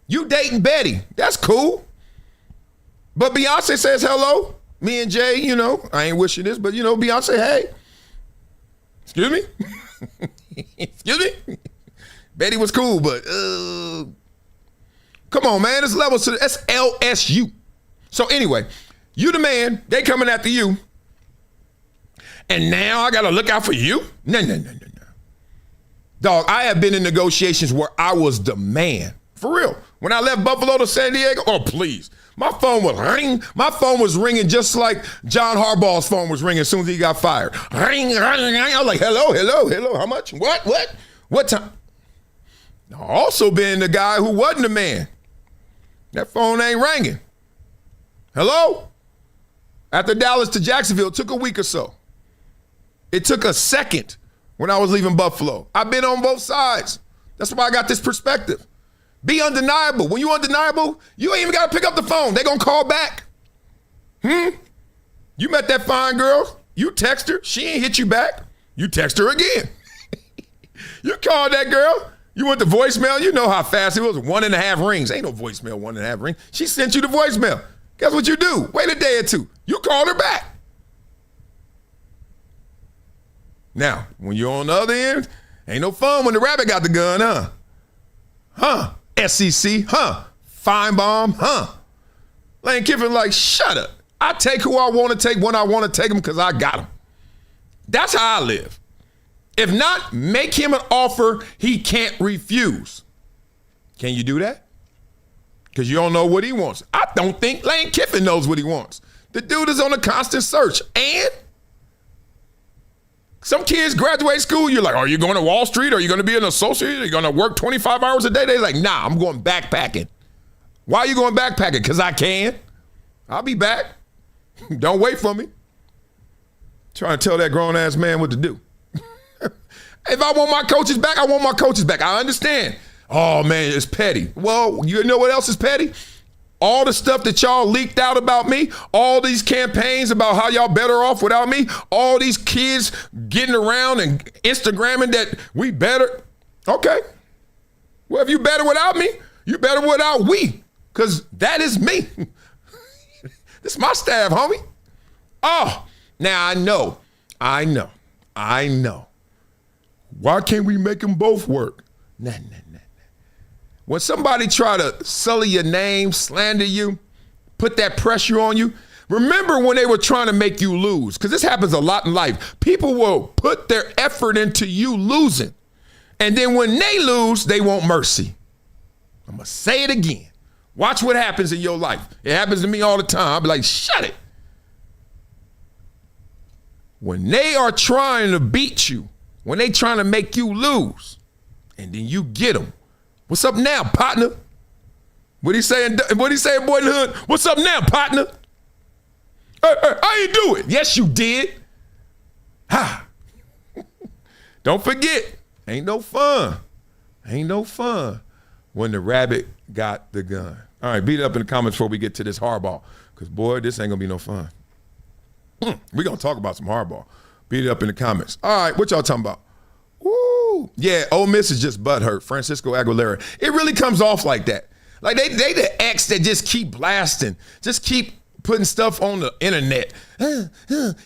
Speaker 3: You dating Betty. That's cool. But Beyonce says hello. Me and Jay, you know, I ain't wishing this, but, you know, Beyonce, hey. Excuse me? Excuse me? Betty was cool, but come on, man. There's levels to this. That's LSU. So anyway, you the man. They coming after you. And now I got to look out for you? No. Dog, I have been in negotiations where I was the man. For real. When I left Buffalo to San Diego, oh, please. My phone would ring. My phone was ringing just like John Harbaugh's phone was ringing as soon as he got fired. Ring, ring, ring. I was like, hello. How much? What time? I've also been the guy who wasn't the man. That phone ain't ringing. Hello? After Dallas to Jacksonville, it took a week or so. It took a second when I was leaving Buffalo. I've been on both sides. That's why I got this perspective. Be undeniable. When you're undeniable, you ain't even got to pick up the phone. They going to call back. You met that fine girl. You text her. She ain't hit you back. You text her again. You called that girl. You went to voicemail. You know how fast it was. 1.5 rings. Ain't no voicemail, 1.5 rings. She sent you the voicemail. Guess what you do? Wait a day or two. You called her back. Now, when you're on the other end, ain't no fun when the rabbit got the gun, huh? SEC, Feinbaum, Lane Kiffin like, shut up. I take who I want to take when I want to take them because I got them. That's how I live. If not, make him an offer he can't refuse. Can you do that? Because you don't know what he wants. I don't think Lane Kiffin knows what he wants. The dude is on a constant search. And some kids graduate school, you're like, are you going to Wall Street? Are you going to be an associate? Are you going to work 25 hours a day? They're like, nah, I'm going backpacking. Why are you going backpacking? Because I can. I'll be back. Don't wait for me. Trying to tell that grown-ass man what to do. If I want my coaches back, I want my coaches back. I understand. Oh, man, it's petty. Well, you know what else is petty? All the stuff that y'all leaked out about me, all these campaigns about how y'all better off without me, all these kids getting around and Instagramming that we better. Okay. Well, if you better without me, you better without we, because that is me. This is my staff, homie. Oh, now I know. Why can't we make them both work? Nah. When somebody try to sully your name, slander you, put that pressure on you, remember when they were trying to make you lose, because this happens a lot in life. People will put their effort into you losing. And then when they lose, they want mercy. I'm going to say it again. Watch what happens in your life. It happens to me all the time. I'll be like, shut it. When they are trying to beat you, when they trying to make you lose, and then you get him. What's up now, partner? What he saying, boy in the hood? What's up now, partner? Hey, how you doing? Yes, you did. Ha. Don't forget, ain't no fun. Ain't no fun when the rabbit got the gun. All right, beat it up in the comments before we get to this Harbaugh, because, boy, this ain't going to be no fun. We're going to talk about some Harbaugh. Beat it up in the comments. All right, what y'all talking about? Woo. Yeah, Ole Miss is just butthurt. Francisco Aguilera. It really comes off like that. Like, they the ex that just keep blasting, just keep putting stuff on the internet.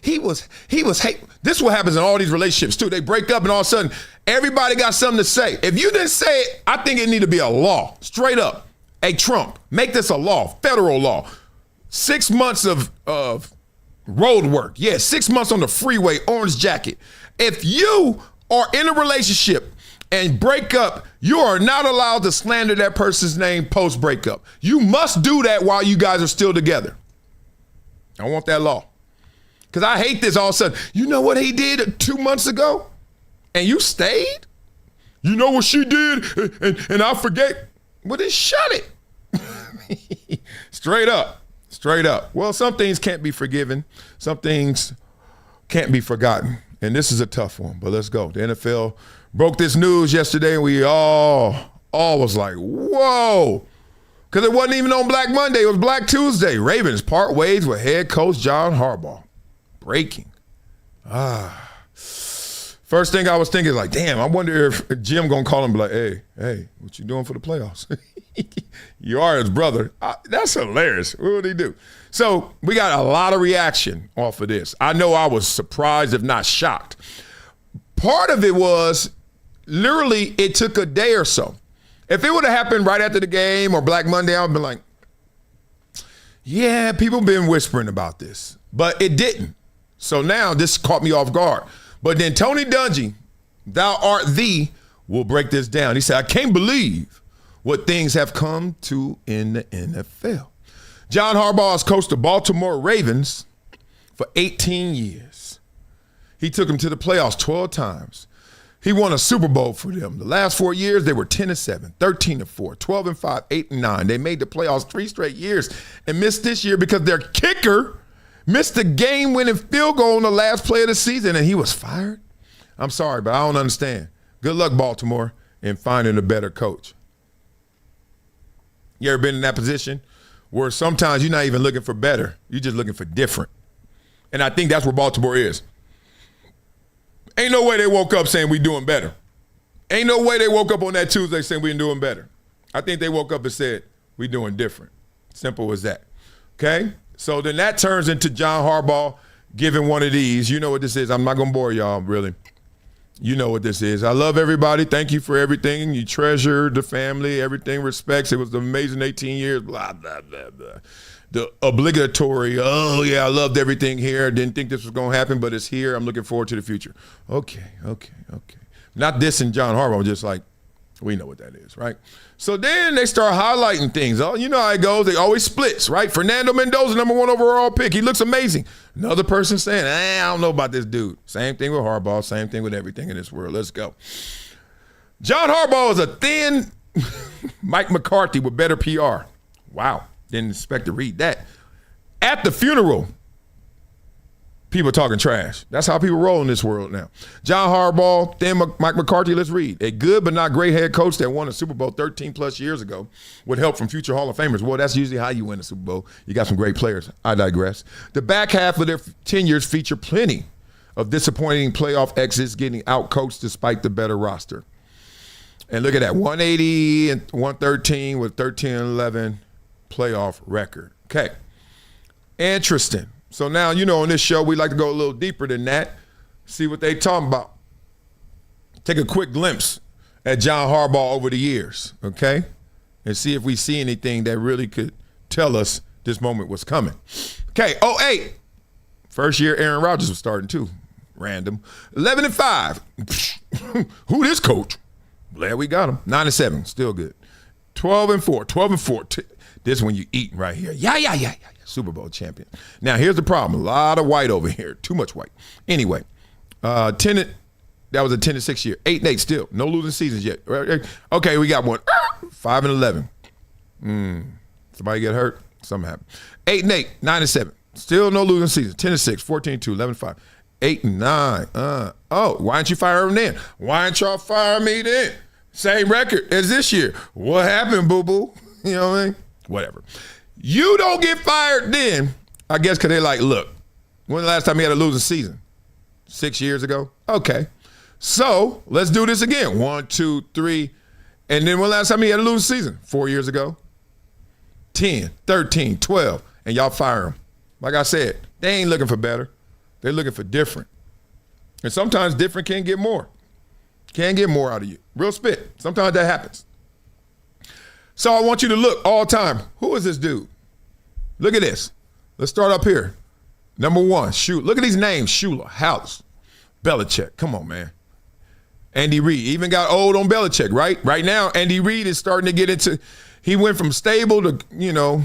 Speaker 3: He was hate. This is what happens in all these relationships, too. They break up, and all of a sudden, everybody got something to say. If you didn't say it, I think it need to be a law, straight up. Hey, Trump, make this a law, federal law. 6 months of road work. Yeah, 6 months on the freeway, orange jacket. If you are in a relationship and break up, you are not allowed to slander that person's name post-breakup. You must do that while you guys are still together. I want that law. Because I hate this all of a sudden. You know what he did 2 months ago? And you stayed? You know what she did? And I forget. Well, then shut it. Straight up. Straight up. Well, some things can't be forgiven. Some things can't be forgotten. And this is a tough one, but let's go. The NFL broke this news yesterday, and we all was like, whoa. Because it wasn't even on Black Monday. It was Black Tuesday. Ravens part ways with head coach John Harbaugh. Breaking. First thing I was thinking is like, damn, I wonder if Jim going to call him and be like, hey, what you doing for the playoffs? You are his brother. That's hilarious. What would he do? So we got a lot of reaction off of this. I know I was surprised, if not shocked. Part of it was literally it took a day or so. If it would have happened right after the game or Black Monday, I would have been like, yeah, people been whispering about this. But it didn't. So now this caught me off guard. But then Tony Dungy, thou art thee, will break this down. He said, I can't believe what things have come to in the NFL. John Harbaugh has coached the Baltimore Ravens for 18 years. He took them to the playoffs 12 times. He won a Super Bowl for them. The last 4 years, they were 10-7, 13-4, 12-5, 8-9. They made the playoffs 3 straight years and missed this year because their kicker missed the game-winning field goal on the last play of the season, and he was fired? I'm sorry, but I don't understand. Good luck, Baltimore, in finding a better coach. You ever been in that position where sometimes you're not even looking for better, you're just looking for different? And I think that's where Baltimore is. Ain't no way they woke up saying we doing better. Ain't no way they woke up on that Tuesday saying we doing better. I think they woke up and said we doing different. Simple as that. Okay? So then that turns into John Harbaugh giving one of these. You know what this is. I'm not going to bore y'all, really. You know what this is. I love everybody. Thank you for everything. You treasure the family, everything, respects. It was an amazing 18 years, blah, blah, blah, blah. The obligatory, oh, yeah, I loved everything here. Didn't think this was going to happen, but it's here. I'm looking forward to the future. Okay. Not dissing John Harbaugh, just like, we know what that is, right? So then they start highlighting things. Oh, you know how it goes. They always splits, right? Fernando Mendoza, number 1 overall pick. He looks amazing. Another person saying, I don't know about this dude. Same thing with Harbaugh. Same thing with everything in this world. Let's go. John Harbaugh is a thin Mike McCarthy with better PR. Wow. Didn't expect to read that. At the funeral, people talking trash. That's how people roll in this world now. John Harbaugh, then Mike McCarthy, let's read. A good but not great head coach that won a Super Bowl 13 plus years ago with help from future Hall of Famers. Well, that's usually how you win a Super Bowl. You got some great players. I digress. The back half of their tenures feature plenty of disappointing playoff exits, getting out-coached despite the better roster. And look at that, 180 and 113 with 13-11 playoff record. Okay, interesting. So now, you know, on this show, we like to go a little deeper than that, see what they talking about. Take a quick glimpse at John Harbaugh over the years, okay? And see if we see anything that really could tell us this moment was coming. Okay, 08. First year Aaron Rodgers was starting too. Random. 11-5. Who this coach? Glad we got him. 9-7, still good. 12-4, 12-4. This one you eating right here. Yeah. Super Bowl champion. Now, here's the problem. A lot of white over here. Too much white. Anyway, they That was a 10-6 year. 8-8 still. No losing seasons yet. Okay, we got one. 5-11. Somebody get hurt? Something happened. 8-8, 9-7. Still no losing season. 10-6, 14-2, 11-5. 8-9. Why didn't you fire him then? Why didn't y'all fire me then? Same record as this year. What happened, boo-boo? You know what I mean? Whatever. You don't get fired then, I guess, because they're like, look, when the last time you had a losing season? 6 years ago? Okay. So let's do this again. 1, 2, 3. And then when last time you had a losing season? 4 years ago? 10, 13, 12. And y'all fire them. Like I said, they ain't looking for better. They're looking for different. And sometimes different can get more. Can get more out of you. Real spit. Sometimes that happens. So I want you to look all time. Who is this dude? Look at this. Let's start up here. Number 1, look at these names. Shula, House, Belichick. Come on, man. Andy Reid. Even got old on Belichick, right? Right now, Andy Reid is starting to get into, he went from stable to,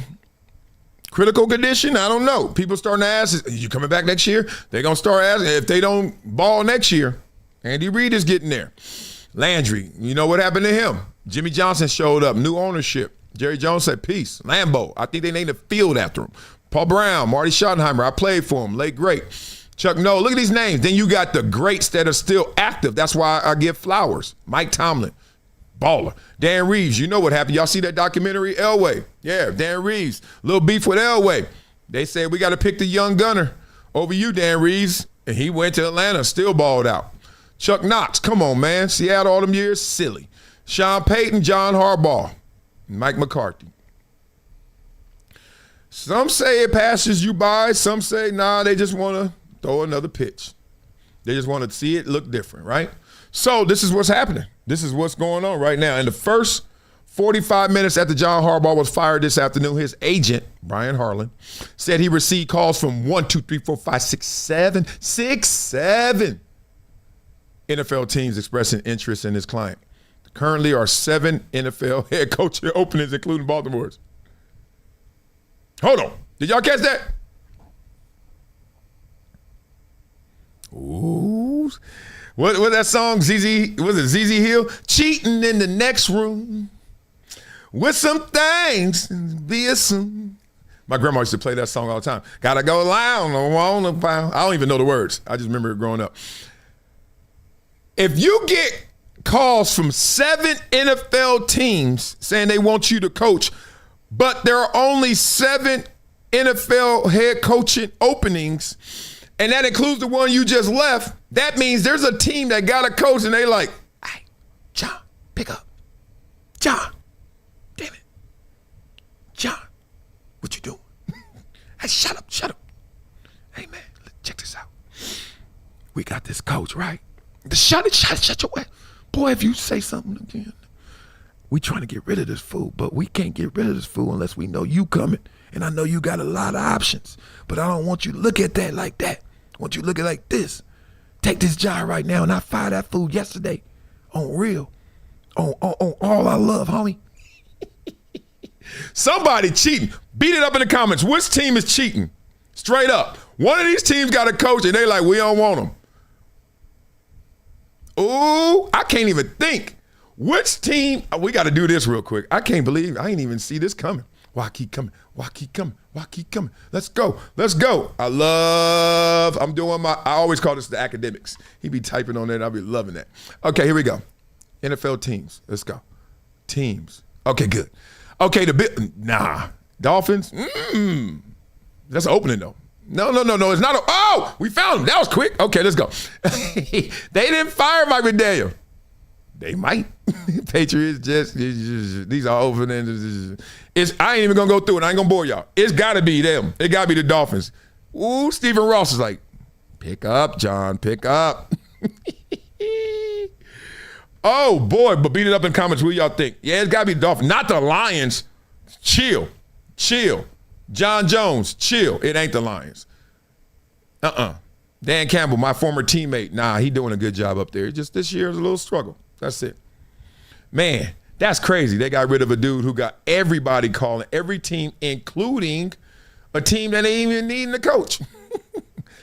Speaker 3: critical condition. I don't know. People starting to ask, you coming back next year? They're going to start asking. If they don't ball next year, Andy Reid is getting there. Landry, you know what happened to him? Jimmy Johnson showed up, new ownership. Jerry Jones said, peace. Lambeau, I think they named the field after him. Paul Brown, Marty Schottenheimer, I played for him, late great. Chuck Noll, look at these names. Then you got the greats that are still active. That's why I give flowers. Mike Tomlin, baller. Dan Reeves, you know what happened. Y'all see that documentary, Elway? Yeah, Dan Reeves, little beef with Elway. They said we got to pick the young gunner over you, Dan Reeves. And he went to Atlanta, still balled out. Chuck Knox, come on, man. Seattle all them years, silly. Sean Payton, John Harbaugh, Mike McCarthy. Some say it passes you by. Some say, nah, they just want to throw another pitch. They just want to see it look different, right? So this is what's happening. This is what's going on right now. In the first 45 minutes after John Harbaugh was fired this afternoon, his agent, Brian Harlan, said he received calls from 1, 2, 3, 4, 5, 6, 7 NFL teams expressing interest in his client. Currently are 7 NFL head coach openings, including Baltimore's. Hold on. Did y'all catch that? Ooh. What that song, ZZ, was it ZZ Hill? Cheating in the next room with some things be assumed. My grandma used to play that song all the time. Gotta go loud, I don't even know the words. I just remember it growing up. If you get calls from 7 NFL teams saying they want you to coach, but there are only 7 NFL head coaching openings, and that includes the one you just left, that means there's a team that got a coach and they like, hey, John, pick up. John, damn it. John, what you doing? Hey, shut up. Hey, man, check this out. We got this coach, right? Shut your way. Boy, if you say something again, we trying to get rid of this fool, but we can't get rid of this fool unless we know you coming. And I know you got a lot of options, but I don't want you to look at that like that. I want you to look at it like this. Take this job right now, and I fired that fool yesterday on real, on all I love, homie. Somebody cheating. Beat it up in the comments. Which team is cheating? Straight up. One of these teams got a coach, and they like, we don't want him. Ooh, I can't even think. Which team? We got to do this real quick. I can't believe I ain't even see this coming. Why keep coming? Let's go. I always call this the academics. He be typing on that. I'll be loving that. Okay, here we go. NFL teams. Let's go. Teams. Okay, good. Okay, Dolphins. That's an opening though. No. It's not. Oh, we found him. That was quick. Okay, let's go. They didn't fire Mike McDaniel. They might. Patriots just these are over. I ain't even gonna go through it. I ain't gonna bore y'all. It's gotta be them. It gotta be the Dolphins. Ooh, Stephen Ross is like, pick up, John, pick up. Oh boy, but beat it up in comments. What y'all think? Yeah, it's gotta be the Dolphins, not the Lions. Chill. John Jones, chill. It ain't the Lions. Dan Campbell, my former teammate. Nah, he doing a good job up there. Just this year is a little struggle. That's it. Man, that's crazy. They got rid of a dude who got everybody calling, every team, including a team that ain't even needing a coach.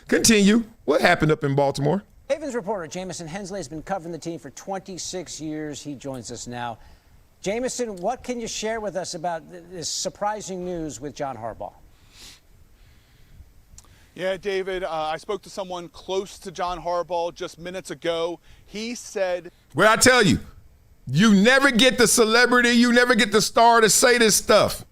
Speaker 3: Continue. What happened up in Baltimore?
Speaker 21: Havens reporter Jamison Hensley has been covering the team for 26 years. He joins us now. Jamison, what can you share with us about this surprising news with John Harbaugh?
Speaker 22: Yeah, David, I spoke to someone close to John Harbaugh just minutes ago. He said...
Speaker 3: Well, I tell you, you never get the celebrity, you never get the star to say this stuff.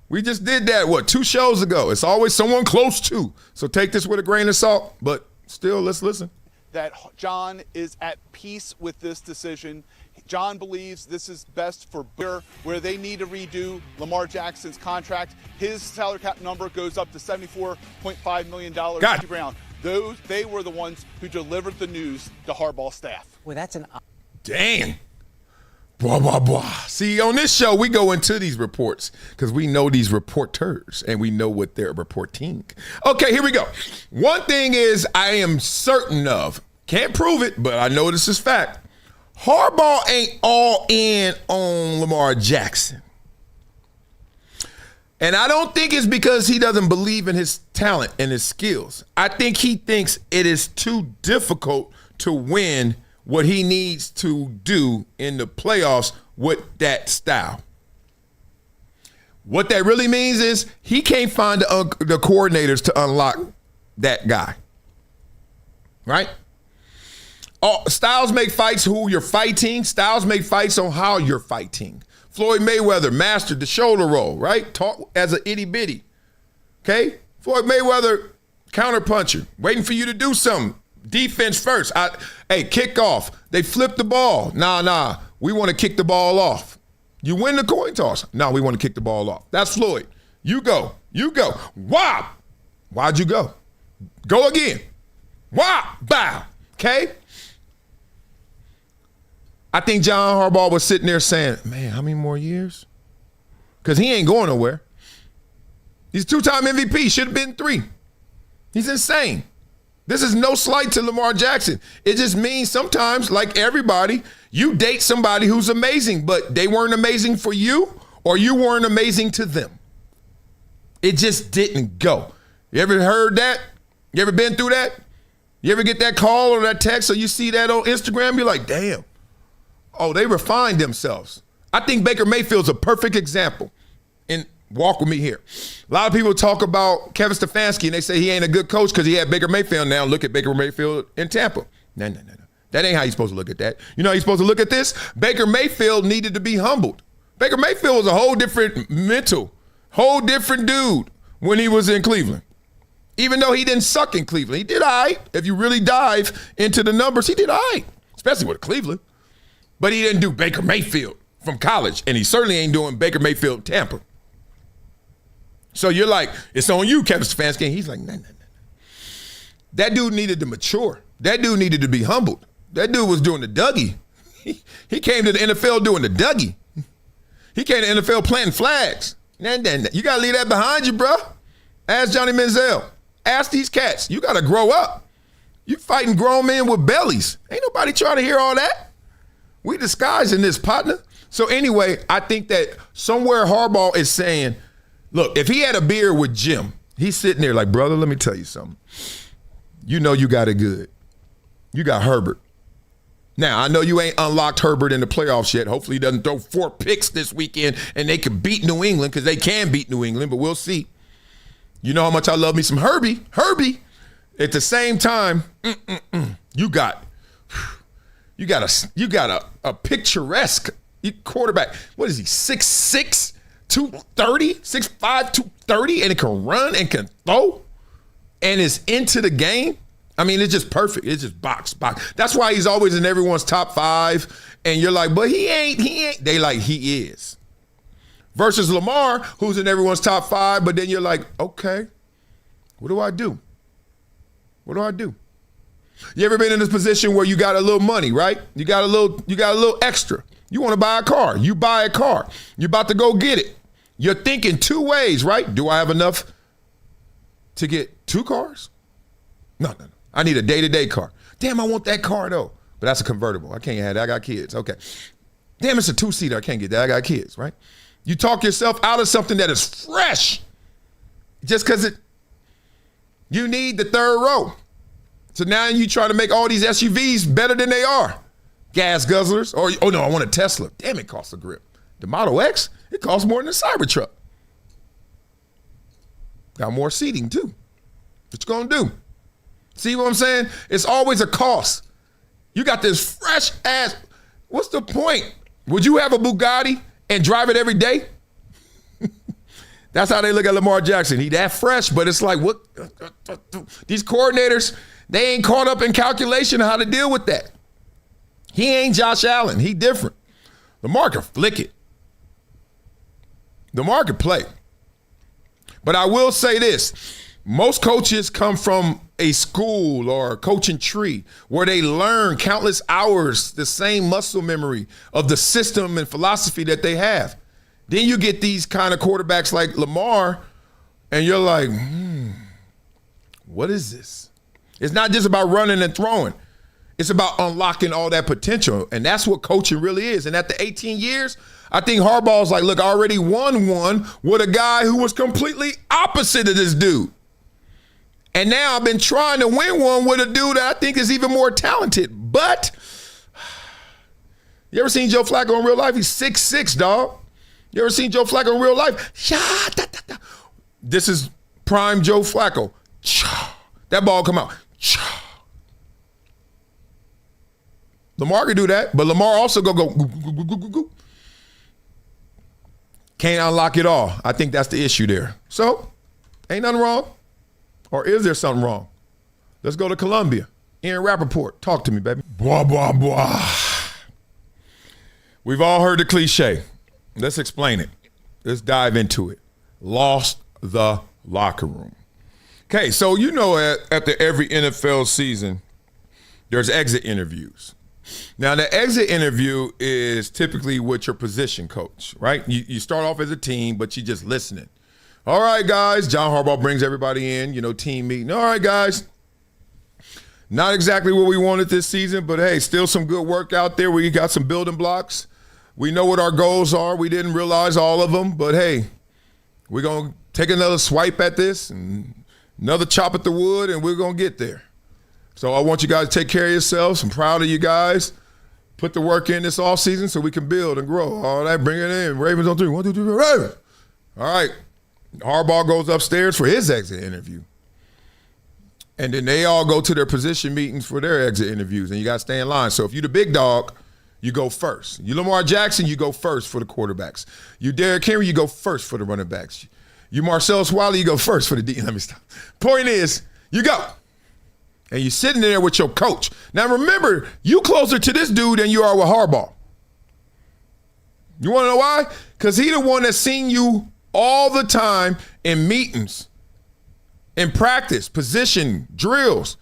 Speaker 3: We just did that, 2 shows ago. It's always someone close to. So take this with a grain of salt, but still, let's listen.
Speaker 22: That John is at peace with this decision. John believes this is best for Bear, where they need to redo Lamar Jackson's contract. His salary cap number goes up to $74.5 million.
Speaker 3: God.
Speaker 22: Brown. They were the ones who delivered the news to Harbaugh staff.
Speaker 21: Well, that's an...
Speaker 3: Dang. Blah, blah, blah. See, on this show, we go into these reports because we know these reporters and we know what they're reporting. Okay, here we go. One thing is I am certain of, can't prove it, but I know this is fact. Harbaugh ain't all in on Lamar Jackson. And I don't think it's because he doesn't believe in his talent and his skills. I think he thinks it is too difficult to win what he needs to do in the playoffs with that style. What that really means is he can't find the coordinators to unlock that guy. Right? Styles make fights who you're fighting. Styles make fights on how you're fighting. Floyd Mayweather mastered the shoulder roll, right? Talk as an itty bitty. Okay? Floyd Mayweather, counterpuncher, waiting for you to do something. Defense first. Hey, kick off. They flip the ball. Nah. We want to kick the ball off. You win the coin toss. No, we want to kick the ball off. That's Floyd. You go. Wow. Why'd you go? Go again. Wow. Bow. Okay? I think John Harbaugh was sitting there saying, man, how many more years? Because he ain't going nowhere. He's a 2-time MVP. Should have been 3. He's insane. This is no slight to Lamar Jackson. It just means sometimes, like everybody, you date somebody who's amazing, but they weren't amazing for you or you weren't amazing to them. It just didn't go. You ever heard that? You ever been through that? You ever get that call or that text or you see that on Instagram? You're like, damn. Oh, they refined themselves. I think Baker Mayfield's a perfect example. And walk with me here. A lot of people talk about Kevin Stefanski and they say he ain't a good coach because he had Baker Mayfield. Now look at Baker Mayfield in Tampa. No. That ain't how you're supposed to look at that. You know how you're supposed to look at this? Baker Mayfield needed to be humbled. Baker Mayfield was a whole different mental, whole different dude when he was in Cleveland. Even though he didn't suck in Cleveland. He did all right. If you really dive into the numbers, he did all right, especially with Cleveland. But he didn't do Baker Mayfield from college, and he certainly ain't doing Baker Mayfield Tampa. So you're like, it's on you, Kevin Stefanski. And he's like, no. That dude needed to mature. That dude needed to be humbled. That dude was doing the Dougie. He came to the NFL doing the Dougie. He came to the NFL planting flags. You got to leave that behind you, bro. Ask Johnny Manziel. Ask these cats. You got to grow up. You fighting grown men with bellies. Ain't nobody trying to hear all that. We disguising this, partner. So anyway, I think that somewhere Harbaugh is saying, look, if he had a beer with Jim, he's sitting there like, brother, let me tell you something. You know you got it good. You got Herbert. Now, I know you ain't unlocked Herbert in the playoffs yet. Hopefully he doesn't throw 4 picks this weekend and they can beat New England because they can beat New England, but we'll see. You know how much I love me some Herbie. At the same time, you got a picturesque quarterback. What is he, 6'6", 230, 6'5", 230, and it can run and can throw and is into the game? I mean, it's just perfect. It's just box. That's why he's always in everyone's top 5. And you're like, but he ain't. They like, he is. Versus Lamar, who's in everyone's top 5, but then you're like, okay, what do I do? You ever been in this position where you got a little money, right? You got a little extra. You want to buy a car. You buy a car. You're about to go get it. You're thinking 2 ways, right? Do I have enough to get 2 cars? No. I need a day-to-day car. Damn, I want that car though. But that's a convertible. I can't have that. I got kids. Okay. Damn, it's a 2-seater. I can't get that. I got kids, right? You talk yourself out of something that is fresh just because you need the 3rd row. So now you try to make all these SUVs better than they are. Gas guzzlers. Or, oh no, I want a Tesla. Damn, it costs a grip. The Model X, it costs more than a Cybertruck. Got more seating too. What you gonna do? See what I'm saying? It's always a cost. You got this fresh ass. What's the point? Would you have a Bugatti and drive it every day? That's how they look at Lamar Jackson. He that fresh, but it's like, what? These coordinators, they ain't caught up in calculation of how to deal with that. He ain't Josh Allen. He different. Lamar can flick it. Lamar can play. But I will say this. Most coaches come from a school or a coaching tree where they learn countless hours, the same muscle memory of the system and philosophy that they have. Then you get these kind of quarterbacks like Lamar, and you're like, what is this? It's not just about running and throwing. It's about unlocking all that potential, and that's what coaching really is. And after 18 years, I think Harbaugh's like, look, I already won one with a guy who was completely opposite of this dude. And now I've been trying to win one with a dude that I think is even more talented. But you ever seen Joe Flacco in real life? He's 6'6", dog. You ever seen Joe Flacco in real life? This is prime Joe Flacco. That ball come out. Lamar can do that, but Lamar also go. Can't unlock it all. I think that's the issue there. So, ain't nothing wrong. Or is there something wrong? Let's go to Columbia. Aaron Rappaport, talk to me, baby. Blah, blah, blah. We've all heard the cliche. Let's explain it. Let's dive into it. Lost the locker room. Okay, so you know after every NFL season, there's exit interviews. Now, the exit interview is typically with your position coach, right? You start off as a team, but you're just listening. All right, guys. John Harbaugh brings everybody in, team meeting. All right, guys. Not exactly what we wanted this season, but hey, still some good work out there. We got some building blocks. We know what our goals are. We didn't realize all of them, but hey, we're going to take another swipe at this and another chop at the wood, and we're going to get there. So I want you guys to take care of yourselves. I'm proud of you guys. Put the work in this offseason so we can build and grow. All that, bring it in. Ravens on 3. 1, 2, 3, Ravens. All right. Harbaugh goes upstairs for his exit interview. And then they all go to their position meetings for their exit interviews, and you got to stay in line. So if you're the big dog, you go first. You Lamar Jackson, you go first for the quarterbacks. You Derrick Henry, you go first for the running backs. You Marcellus Wiley, you go first for the D. Let me stop. Point is, you go. And you're sitting there with your coach. Now remember, you closer to this dude than you are with Harbaugh. You want to know why? Because he the one that's seen you all the time in meetings, in practice, position, drills.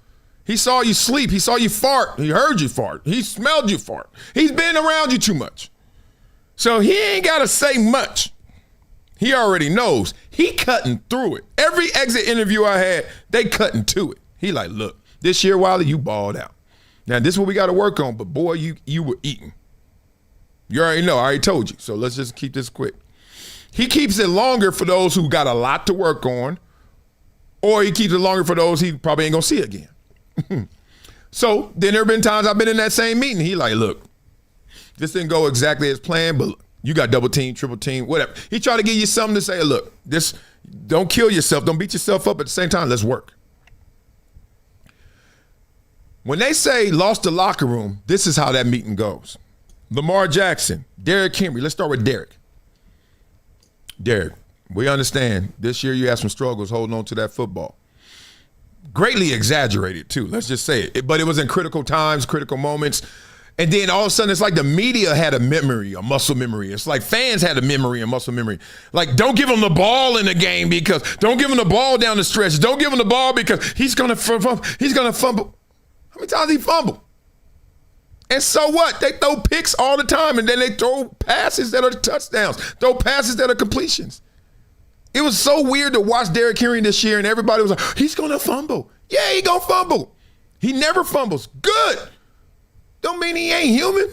Speaker 3: He saw you sleep. He saw you fart. He heard you fart. He smelled you fart. He's been around you too much. So he ain't got to say much. He already knows. He cutting through it. Every exit interview I had, they cutting to it. He like, look, this year, Wiley, you balled out. Now, this is what we got to work on, but boy, you were eating. You already know. I already told you. So let's just keep this quick. He keeps it longer for those who got a lot to work on, or he keeps it longer for those he probably ain't going to see again. So then there have been times I've been in that same meeting. He like, look, this didn't go exactly as planned, but you got double team, triple team, whatever. He tried to give you something to say, look, this, don't kill yourself. Don't beat yourself up. At the same time, let's work. When they say lost the locker room, this is how that meeting goes. Lamar Jackson, Derrick Henry. Let's start with Derrick. Derrick, we understand this year you had some struggles holding on to that football. Greatly exaggerated, too. Let's just say it. But it was in critical times, critical moments. And then all of a sudden, it's like the media had a memory, a muscle memory. It's like fans had a memory, a muscle memory. Like, don't give him the ball in the game because don't give him the ball down the stretch. Don't give him the ball because he's going to fumble. How many times did he fumble? And so what? They throw picks all the time, and then they throw passes that are touchdowns, throw passes that are completions. It was so weird to watch Derrick Henry this year, and everybody was like, he's going to fumble. Yeah, he going to fumble. He never fumbles. Good. Don't mean he ain't human.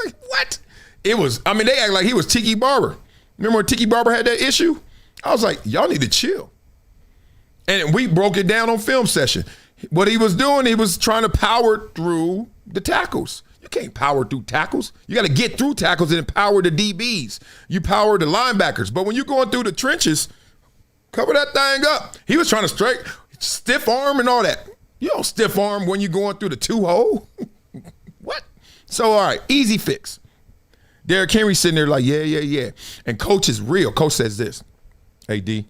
Speaker 3: Like, what? It was, I mean, they act like he was Tiki Barber. Remember when Tiki Barber had that issue? I was like, y'all need to chill. And we broke it down on film session. What he was doing, he was trying to power through the tackles. You can't power through tackles. You got to get through tackles and empower the DBs. You power the linebackers. But when you're going through the trenches, cover that thing up. He was trying to stiff arm and all that. You don't stiff arm when you're going through the 2-hole. What? So, all right, easy fix. Derrick Henry sitting there like, yeah. And coach is real. Coach says this, hey, D,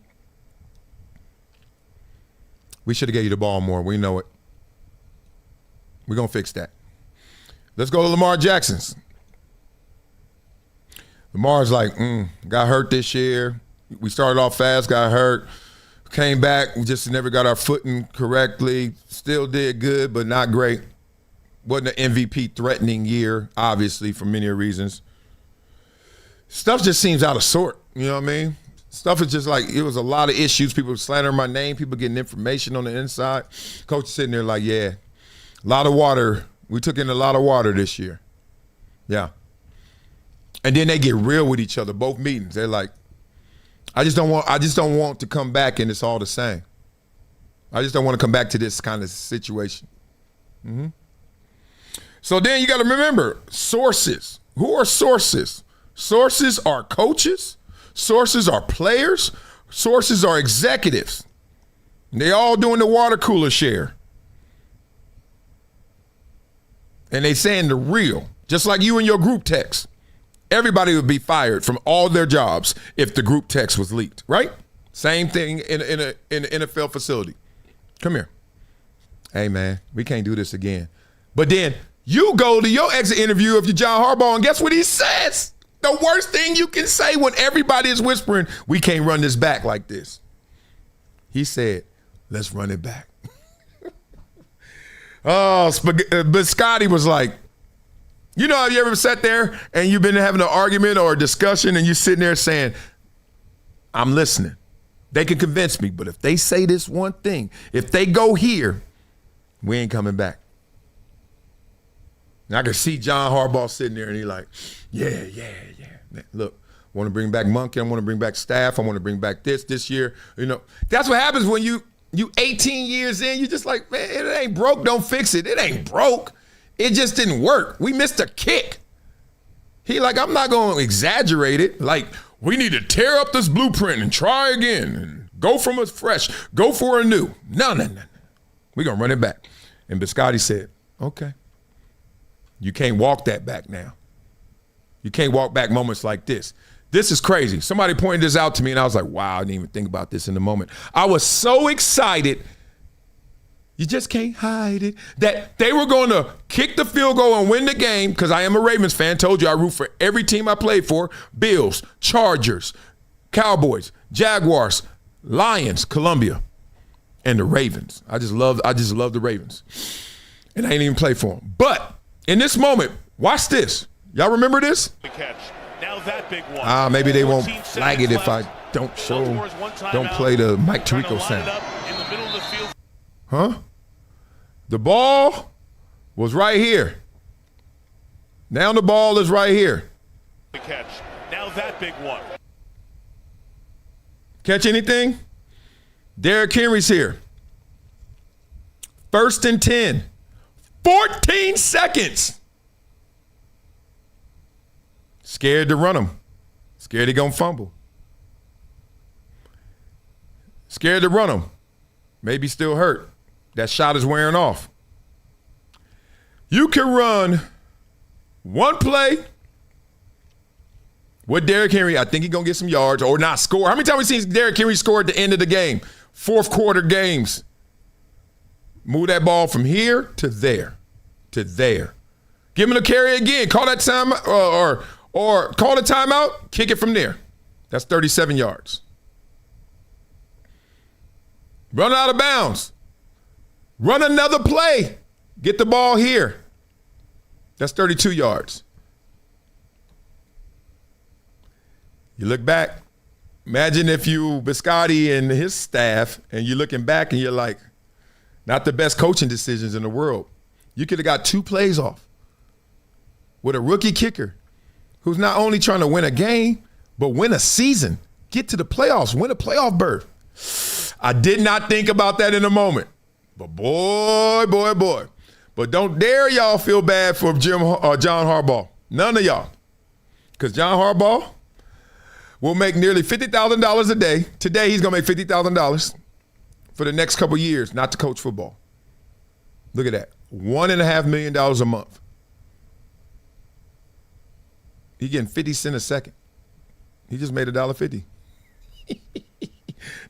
Speaker 3: we should have gave you the ball more. We know it. We're going to fix that. Let's go to Lamar Jackson's. Lamar's like, got hurt this year. We started off fast, got hurt. Came back, we just never got our footing correctly. Still did good, but not great. Wasn't an MVP threatening year, obviously, for many reasons. Stuff just seems out of sort, you know what I mean? Stuff is just like, it was a lot of issues. People slandering my name, people getting information on the inside. Coach is sitting there like, yeah, a lot of water. We took in a lot of water this year. Yeah. And then they get real with each other, both meetings. They're like, I just don't want to come back and it's all the same. I just don't want to come back to this kind of situation. Mm-hmm. So then you got to remember, sources. Who are sources? Sources are coaches. Sources are players. Sources are executives. They all doing the water cooler share. And they saying the real, just like you and your group text. Everybody would be fired from all their jobs if the group text was leaked, right? Same thing in an NFL facility. Come here. Hey, man, we can't do this again. But then you go to your exit interview if you're John Harbaugh, and guess what he says? The worst thing you can say when everybody is whispering, we can't run this back like this. He said, let's run it back. But Scotty was like, you know, have you ever sat there and you've been having an argument or a discussion and you're sitting there saying, I'm listening. They can convince me, but if they say this one thing, if they go here, we ain't coming back. And I can see John Harbaugh sitting there and he's like, yeah. Look, I want to bring back Monkey. I want to bring back staff. I want to bring back this year. You know, that's what happens when you 18 years in, you just like, man, it ain't broke, don't fix it. It ain't broke. It just didn't work. We missed a kick. He like, I'm not going to exaggerate it. Like, we need to tear up this blueprint and try again and go from a fresh, go for a new. No. We're going to run it back. And Biscotti said, okay. You can't walk that back now. You can't walk back moments like this. This is crazy. Somebody pointed this out to me and I was like, wow, I didn't even think about this in the moment. I was so excited. You just can't hide it. That they were going to kick the field goal and win the game because I am a Ravens fan. Told you I root for every team I played for. Bills, Chargers, Cowboys, Jaguars, Lions, Columbia, and the Ravens. I just love the Ravens. And I ain't even play for them. But in this moment, watch this. Y'all remember this?
Speaker 1: Now that big one.
Speaker 3: Maybe they won't flag it if I don't play the Mike Tirico sound. Huh? The ball was right here. Now the ball is right here.
Speaker 1: Catch. Now that big one.
Speaker 3: Catch anything? Derrick Henry's here. 1st and 10. 14 seconds. Scared to run him. Scared he gonna fumble. Scared to run him. Maybe still hurt. That shot is wearing off. You can run one play with Derrick Henry. I think he's going to get some yards or not score. How many times have we seen Derrick Henry score at the end of the game? 4th quarter games. Move that ball from here to there. Give him a carry again. Call that time or call the timeout. Kick it from there. That's 37 yards. Run out of bounds. Run another play. Get the ball here. That's 32 yards. You look back. Imagine if you, Biscotti and his staff, and you're looking back and you're like, not the best coaching decisions in the world. You could have got 2 plays off with a rookie kicker who's not only trying to win a game, but win a season, get to the playoffs, win a playoff berth. I did not think about that in a moment. But boy. But don't dare y'all feel bad for John Harbaugh. None of y'all. Because John Harbaugh will make nearly $50,000 a day. Today, he's going to make $50,000 for the next couple years, not to coach football. Look at that. $1.5 million a month. He's getting 50 cents a second. He just made $1.50.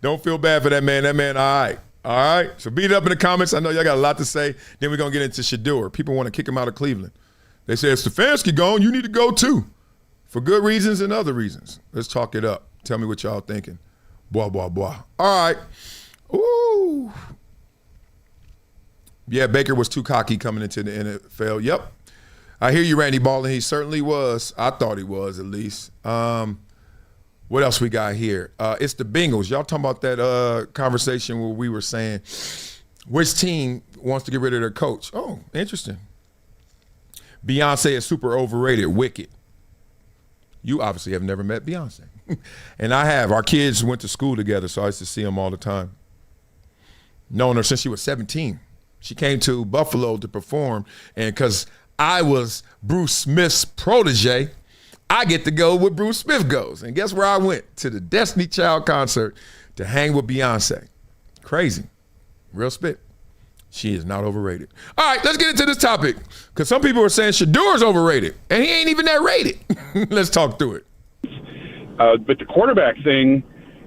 Speaker 3: Don't feel bad for that man. That man, all right. All right. So beat it up in the comments. I know y'all got a lot to say. Then we're going to get into Shedeur. People want to kick him out of Cleveland. They say, if Stefanski gone, you need to go too. For good reasons and other reasons. Let's talk it up. Tell me what y'all thinking. Blah, blah, blah. All right. Ooh. Yeah, Baker was too cocky coming into the NFL. Yep. I hear you, Randy Baldwin. He certainly was. I thought he was, at least. What else we got here? It's the Bengals. Y'all talking about that conversation where we were saying which team wants to get rid of their coach? Oh, interesting. Beyonce is super overrated. Wicked. You obviously have never met Beyonce. And I have. Our kids went to school together, so I used to see them all the time. Known her since she was 17. She came to Buffalo to perform, and because I was Bruce Smith's protege, I get to go where Bruce Smith goes. And guess where I went? To the Destiny Child concert to hang with Beyonce. Crazy. Real spit. She is not overrated. All right, let's get into this topic. Because some people are saying Shedeur's overrated, and he ain't even that rated. Let's talk through it.
Speaker 2: But the quarterback thing,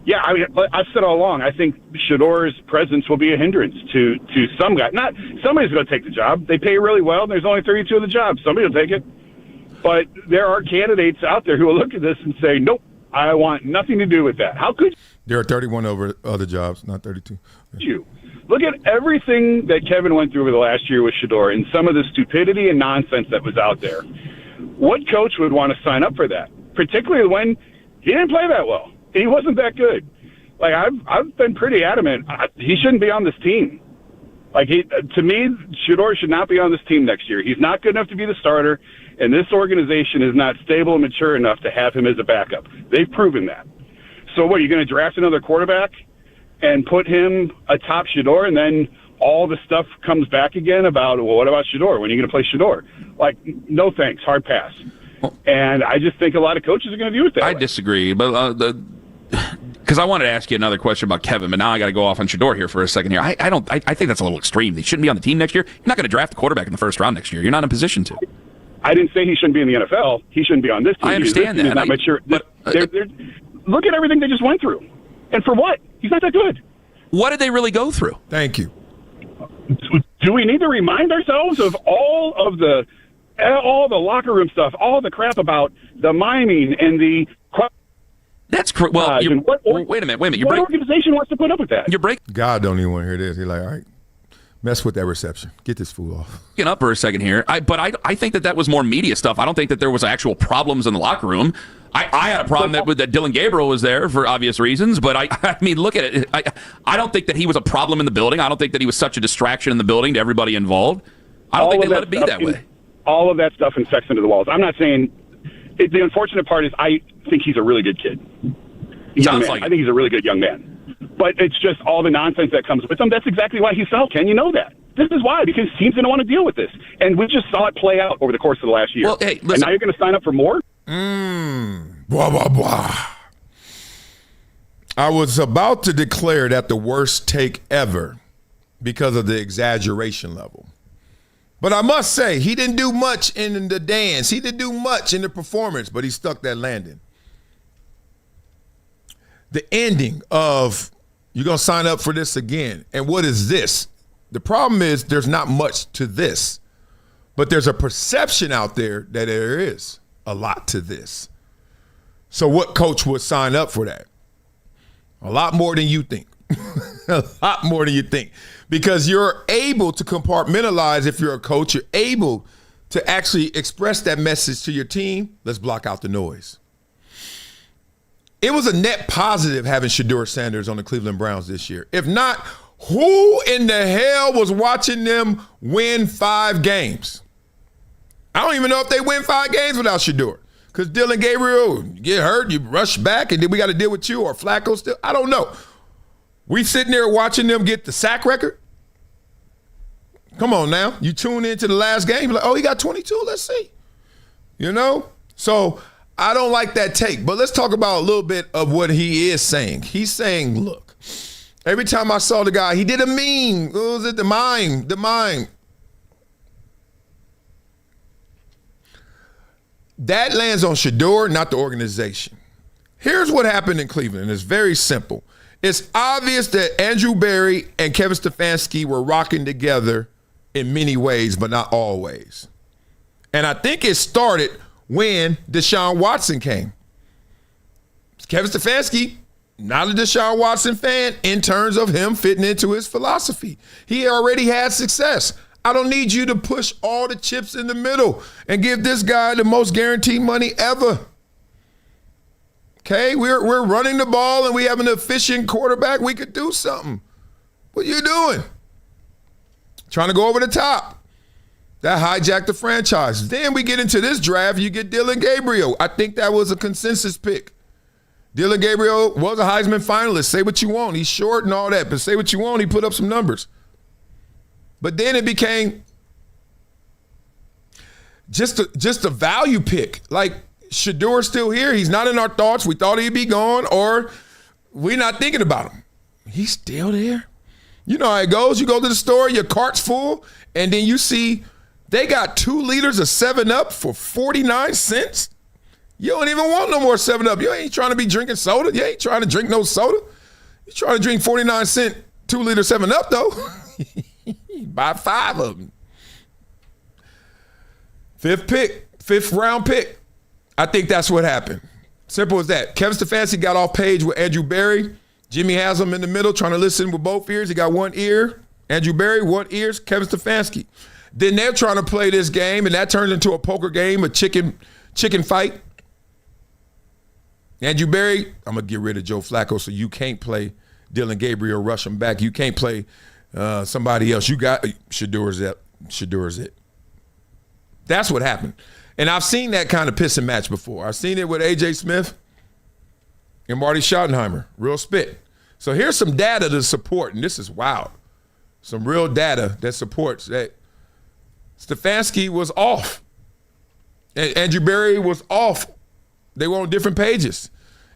Speaker 2: yeah, I mean, I've said all along, I think Shedeur's presence will be a hindrance to some guy. Not somebody's going to take the job. They pay really well, and there's only 32 of the job. Somebody will take it. But there are candidates out there who will look at this and say, nope, I want nothing to do with that. How could
Speaker 3: there are 31 over other jobs, not 32.
Speaker 2: you? Look at everything that Kevin went through over the last year with Shedeur and some of the stupidity and nonsense that was out there. What coach would want to sign up for that? Particularly when he didn't play that well. He wasn't that good. Like, I've been pretty adamant. He shouldn't be on this team. Like, to me, Shedeur should not be on this team next year. He's not good enough to be the starter, and this organization is not stable and mature enough to have him as a backup. They've proven that. So what, are you going to draft another quarterback and put him atop Shedeur, and then all the stuff comes back again about, well, what about Shedeur? When are you going to play Shedeur? Like, no thanks, hard pass. And I just think a lot of coaches are going to view it that way.
Speaker 4: I disagree, but because I wanted to ask you another question about Kevin, but now I got to go off on Shedeur here for a second here. I think that's a little extreme. He shouldn't be on the team next year. You're not going to draft a quarterback in the first round next year. You're not in a position to.
Speaker 2: I didn't say he shouldn't be in the NFL. He shouldn't be on this team.
Speaker 4: I understand that.
Speaker 2: He's not mature. But look at everything they just went through. And for what? He's not that good.
Speaker 4: What did they really go through?
Speaker 3: Thank you.
Speaker 2: Do we need to remind ourselves of all the locker room stuff, all the crap about the miming and the...
Speaker 4: That's well. Wait a minute.
Speaker 2: What organization wants to put up with that?
Speaker 4: You're breaking.
Speaker 3: God don't even want to hear this. He's like, all right, mess with that reception. Get this fool off.
Speaker 4: Up for a second here. But I think that was more media stuff. I don't think that there was actual problems in the locker room. I had a problem that Dylan Gabriel was there for obvious reasons, but I mean, look at it. I don't think that he was a problem in the building. I don't think that he was such a distraction in the building to everybody involved. I don't think they let it be that way.
Speaker 2: All of that stuff infects into the walls. I'm not saying... The unfortunate part is I think he's a really good kid. I think he's a really good young man. But it's just all the nonsense that comes with him. That's exactly why he fell, Ken. You know that. This is why, because teams didn't want to deal with this. And we just saw it play out over the course of the last year.
Speaker 4: Well, hey, listen.
Speaker 2: And now you're going to sign up for more?
Speaker 3: Blah, blah, blah. I was about to declare that the worst take ever because of the exaggeration level. But I must say, he didn't do much in the dance. He didn't do much in the performance, but he stuck that landing. The ending of, you're going to sign up for this again. And what is this? The problem is there's not much to this. But there's a perception out there that there is a lot to this. So what coach would sign up for that? A lot more than you think. A lot more than you think. Because you're able to compartmentalize if you're a coach. You're able to actually express that message to your team. Let's block out the noise. It was a net positive having Shedeur Sanders on the Cleveland Browns this year. If not, who in the hell was watching them win 5 games? I don't even know if they win 5 games without Shedeur. Because Dylan Gabriel, you get hurt, you rush back, and then we got to deal with you, or Flacco still. I don't know. We sitting there watching them get the sack record. Come on now. You tune into the last game, like, oh, he got 22. Let's see. You know? So I don't like that take. But let's talk about a little bit of what he is saying. He's saying, look, every time I saw the guy, he did a meme. What was it? The mime. That lands on Shedeur, not the organization. Here's what happened in Cleveland. It's very simple. It's obvious that Andrew Berry and Kevin Stefanski were rocking together in many ways, but not always. And I think it started when Deshaun Watson came. Kevin Stefanski, not a Deshaun Watson fan in terms of him fitting into his philosophy. He already had success. I don't need you to push all the chips in the middle and give this guy the most guaranteed money ever. Okay, we're running the ball and we have an efficient quarterback. We could do something. What are you doing? Trying to go over the top. That hijacked the franchise. Then we get into this draft, you get Dillon Gabriel. I think that was a consensus pick. Dillon Gabriel was a Heisman finalist. Say what you want. He's short and all that, but say what you want. He put up some numbers. But then it became just a value pick. Like, Shedeur's still here. He's not in our thoughts. We thought he'd be gone, or we're not thinking about him. He's still there. You know how it goes. You go to the store, your cart's full, and then you see they got 2 liters of 7-Up for 49 cents. You don't even want no more 7-Up. You ain't trying to be drinking soda. You ain't trying to drink no soda. You're trying to drink 49-cent 2-liter 7-Up, though. Buy 5 of them. 5th round pick. I think that's what happened. Simple as that. Kevin Stefanski got off page with Andrew Berry. Jimmy has him in the middle trying to listen with both ears. He got one ear. Andrew Berry, one ear. Kevin Stefanski. Then they're trying to play this game, and that turns into a poker game, a chicken fight. Andrew Berry, I'm going to get rid of Joe Flacco so you can't play Dillon Gabriel, rush him back. You can't play somebody else. You got Shedeur's it. That's what happened. And I've seen that kind of piss and match before. I've seen it with A.J. Smith and Marty Schottenheimer. Real spit. So here's some data to support, and this is wild. Some real data that supports that Stefanski was off. And Andrew Berry was off. They were on different pages.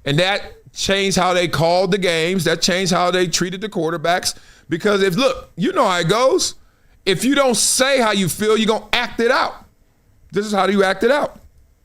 Speaker 3: And that changed how they called the games. That changed how they treated the quarterbacks. Because you know how it goes. If you don't say how you feel, you're going to act it out. This is how you act it out.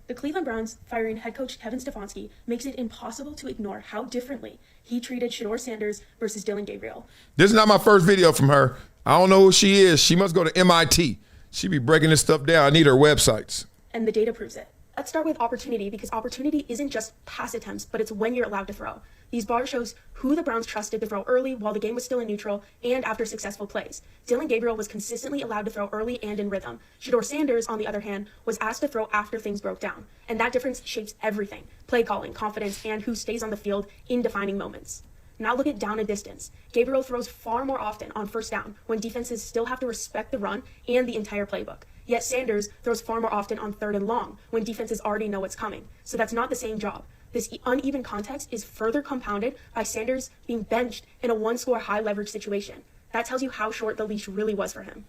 Speaker 5: The Cleveland Browns firing head coach Kevin Stefanski makes it impossible to ignore how differently he treated Shedeur Sanders versus Dillon Gabriel.
Speaker 3: This is not my first video from her. I don't know who she is. She must go to MIT. She be breaking this stuff down. I need her websites.
Speaker 5: And the data proves it. Let's start with opportunity, because opportunity isn't just pass attempts, but it's when you're allowed to throw. These bars shows who the Browns trusted to throw early while the game was still in neutral and after successful plays. Dillon Gabriel was consistently allowed to throw early and in rhythm. Shedeur Sanders, on the other hand, was asked to throw after things broke down. And that difference shapes everything: play calling, confidence, and who stays on the field in defining moments. Now look at down and distance. Gabriel throws far more often on first down when defenses still have to respect the run and the entire playbook. Yet Sanders throws far more often on 3rd and long when defenses already know what's coming. So that's not the same job. This uneven context is further compounded by Sanders being benched in a 1-score high leverage situation. That tells you how short the leash really was for him.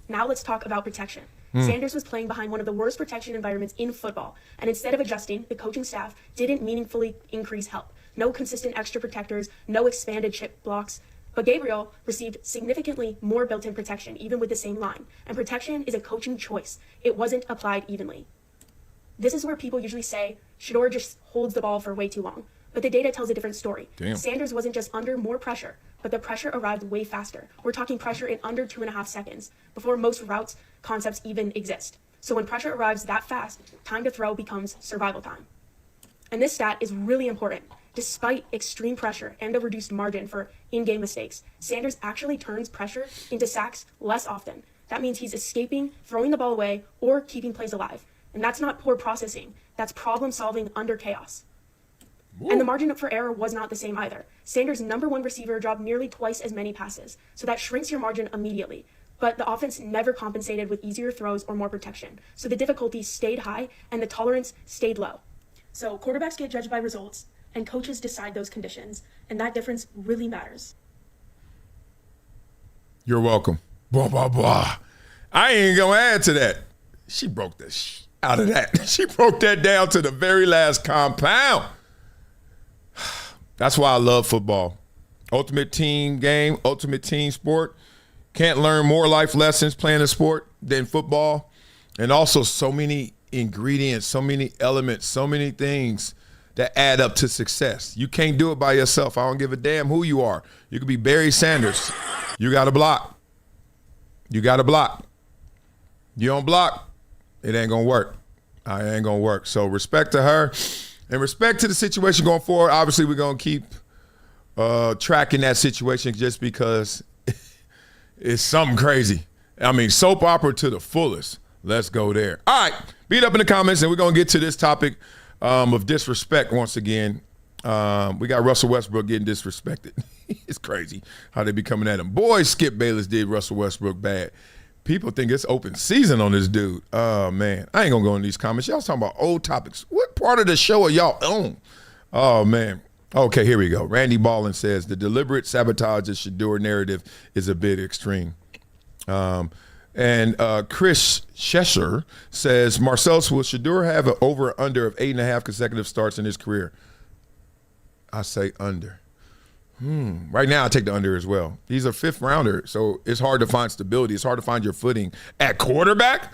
Speaker 5: Now let's talk about protection. Sanders was playing behind one of the worst protection environments in football, and instead of adjusting, the coaching staff didn't meaningfully increase help. No consistent extra protectors, no expanded chip blocks. But Gabriel received significantly more built-in protection, even with the same line. And protection is a coaching choice. It wasn't applied evenly. This is where people usually say, Shedeur just holds the ball for way too long. But the data tells a different story. Damn. Sanders wasn't just under more pressure, but the pressure arrived way faster. We're talking pressure in under 2.5 seconds, before most routes concepts even exist. So when pressure arrives that fast, time to throw becomes survival time. And this stat is really important. Despite extreme pressure and a reduced margin for in-game mistakes, Sanders actually turns pressure into sacks less often. That means he's escaping, throwing the ball away, or keeping plays alive. And that's not poor processing. That's problem solving under chaos. Ooh. And the margin for error was not the same either. Sanders' #1 receiver dropped nearly twice as many passes, so that shrinks your margin immediately. But the offense never compensated with easier throws or more protection. So the difficulty stayed high and the tolerance stayed low. So quarterbacks get judged by results, and coaches decide those conditions, and that difference really matters.
Speaker 3: You're welcome. Blah, blah, blah. I ain't gonna add to that. She broke the out of that. She broke that down to the very last compound. That's why I love football. Ultimate team game, ultimate team sport. Can't learn more life lessons playing a sport than football. And also so many ingredients, so many elements, so many things that add up to success. You can't do it by yourself. I don't give a damn who you are. You could be Barry Sanders. You got to block. You got to block. You don't block, it ain't going to work. It ain't going to work. So respect to her and respect to the situation going forward. Obviously, we're going to keep tracking that situation just because it's something crazy. I mean, soap opera to the fullest. Let's go there. All right, beat up in the comments, and we're going to get to this topic of disrespect once again. We got Russell Westbrook getting disrespected. It's crazy how they be coming at him. Boy, Skip Bayless did Russell Westbrook bad. People think it's open season on this dude. Oh, man. I ain't going to go in these comments. Y'all talking about old topics. What part of the show are y'all on? Oh, man. Okay, here we go. Randy Ballin says, the deliberate sabotage of Shedeur narrative is a bit extreme. And Chris Shesher says, Marcellus, will Shedeur have an over or under of 8.5 consecutive starts in his career? I say under. Right now, I take the under as well. He's a fifth rounder, so it's hard to find stability. It's hard to find your footing at quarterback.